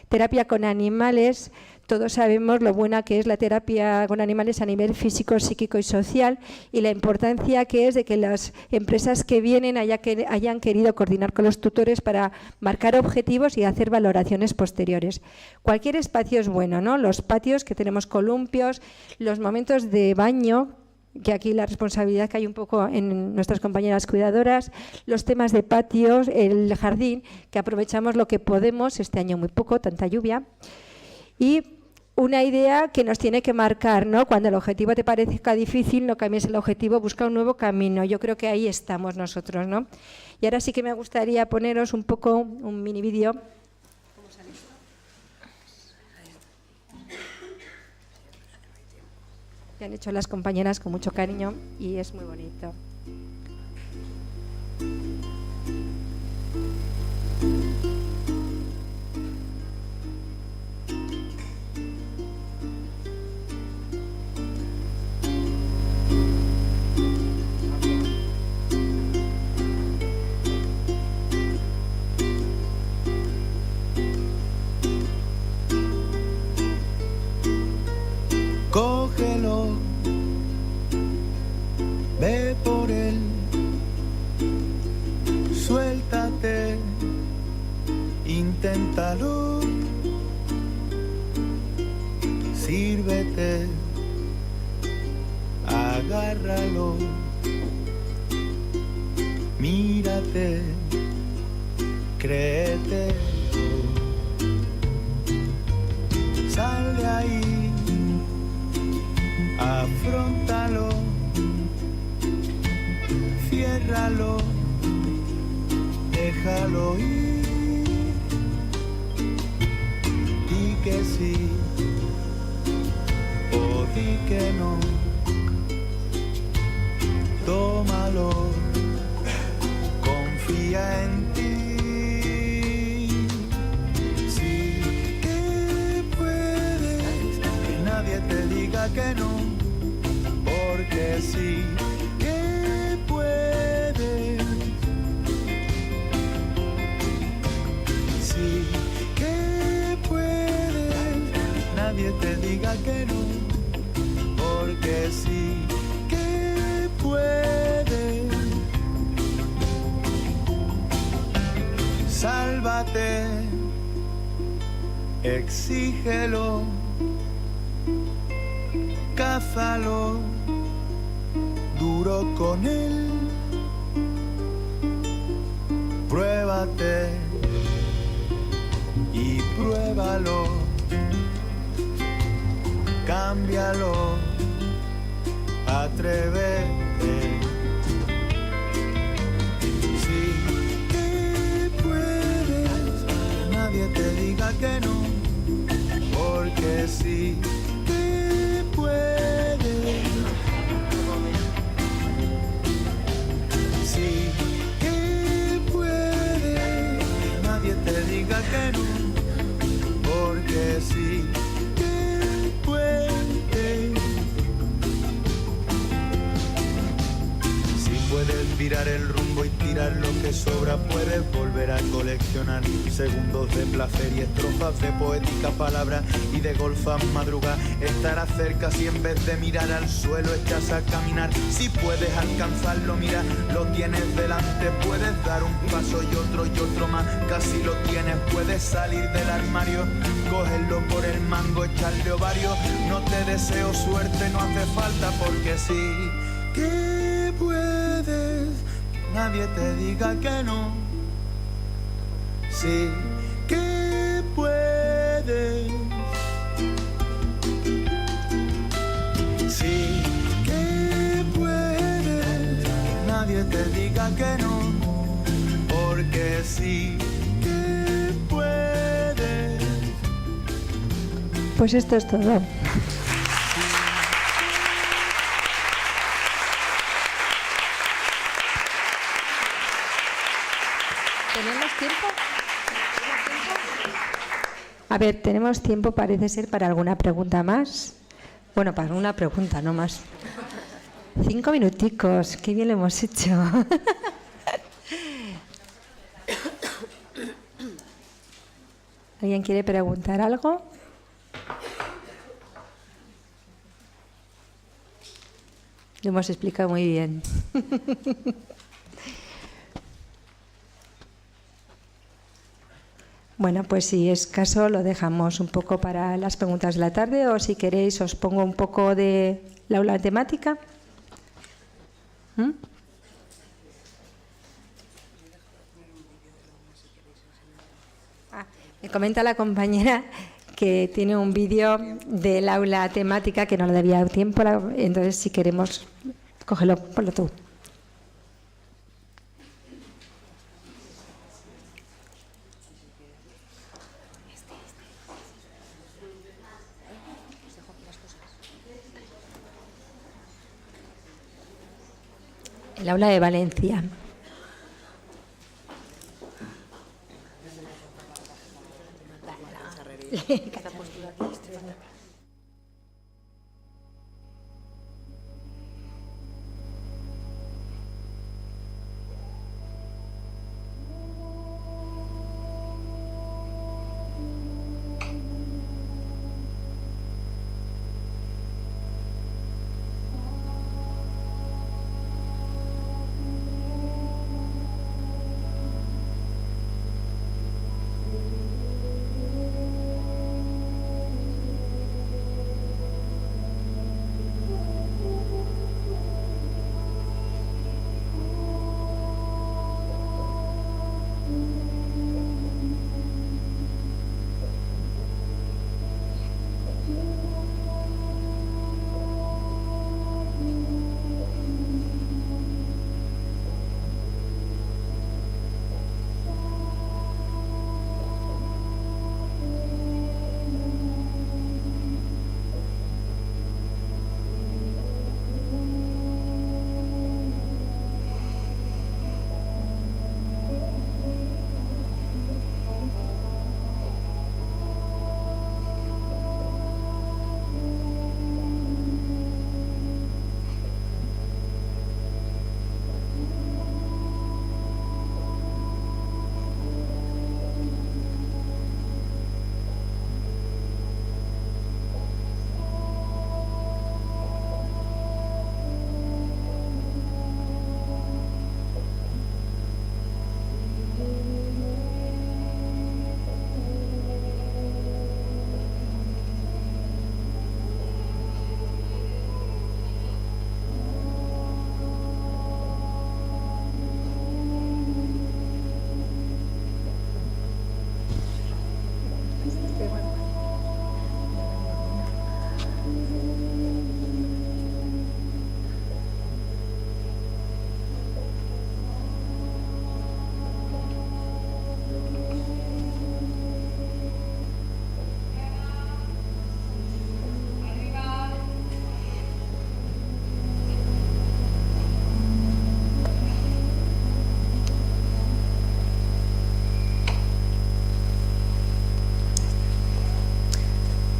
Terapia con animales. Todos sabemos lo buena que es la terapia con animales a nivel físico, psíquico y social, y la importancia que es de que las empresas que vienen hayan querido coordinar con los tutores para marcar objetivos y hacer valoraciones posteriores. Cualquier espacio es bueno, ¿no? Los patios, que tenemos columpios, los momentos de baño, que aquí la responsabilidad que hay un poco en nuestras compañeras cuidadoras, los temas de patios, el jardín, que aprovechamos lo que podemos, este año muy poco, tanta lluvia. Y una idea que nos tiene que marcar, ¿no? Cuando el objetivo te parezca difícil, no cambies el objetivo, busca un nuevo camino. Yo creo que ahí estamos nosotros, ¿no? Y ahora sí que me gustaría poneros un poco un mini vídeo. que han hecho las compañeras con mucho cariño y es muy bonito. Cógelo, ve por él, suéltate, inténtalo, sírvete, agárralo, mírate, créete, sal de ahí. Afróntalo, ciérralo, déjalo ir. Di que sí o di que no. Tómalo, confía en ti. Sí que puedes, que nadie te diga que no. Porque sí que puedes, sí que puedes, nadie te diga que no, porque sí que puedes, sálvate, exígelo, cázalo, duro con él, pruébate y pruébalo, cámbialo, atrévete. Sí que puedes, nadie te diga que no, porque sí que puedes. Sí que puede, nadie te diga que no, porque sí que puede. Si puedes virar el rumbo y tirar lo que sobra, puedes volver a coleccionar segundos de placer y estrofas de poética palabra y de golfas madrugar. Estarás cerca si en vez de mirar al suelo echas a caminar. Si puedes alcanzarlo, mira, lo tienes delante. Puedes dar un paso y otro más, casi lo tienes. Puedes salir del armario, cogerlo por el mango, echarle ovario. No te deseo suerte, no hace falta, porque sí que puedes, nadie te diga que no. Sí que puedes, sí que puedes, nadie te diga que no, porque sí que puedes. Pues esto es todo. ¿Tenemos tiempo? A ver, tenemos tiempo, parece ser, para alguna pregunta más. Bueno, para una pregunta, no más. 5 minuticos, qué bien lo hemos hecho. ¿Alguien quiere preguntar algo? Lo hemos explicado muy bien. Bueno, pues si es caso lo dejamos un poco para las preguntas de la tarde, o si queréis os pongo un poco de la aula temática. Me comenta la compañera que tiene un vídeo del aula temática que no le había dado tiempo, entonces si queremos, cógelo, ponlo tú. el aula de Valencia.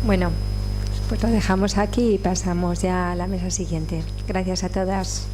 Bueno, pues lo dejamos aquí y pasamos ya a la mesa siguiente. Gracias a todas.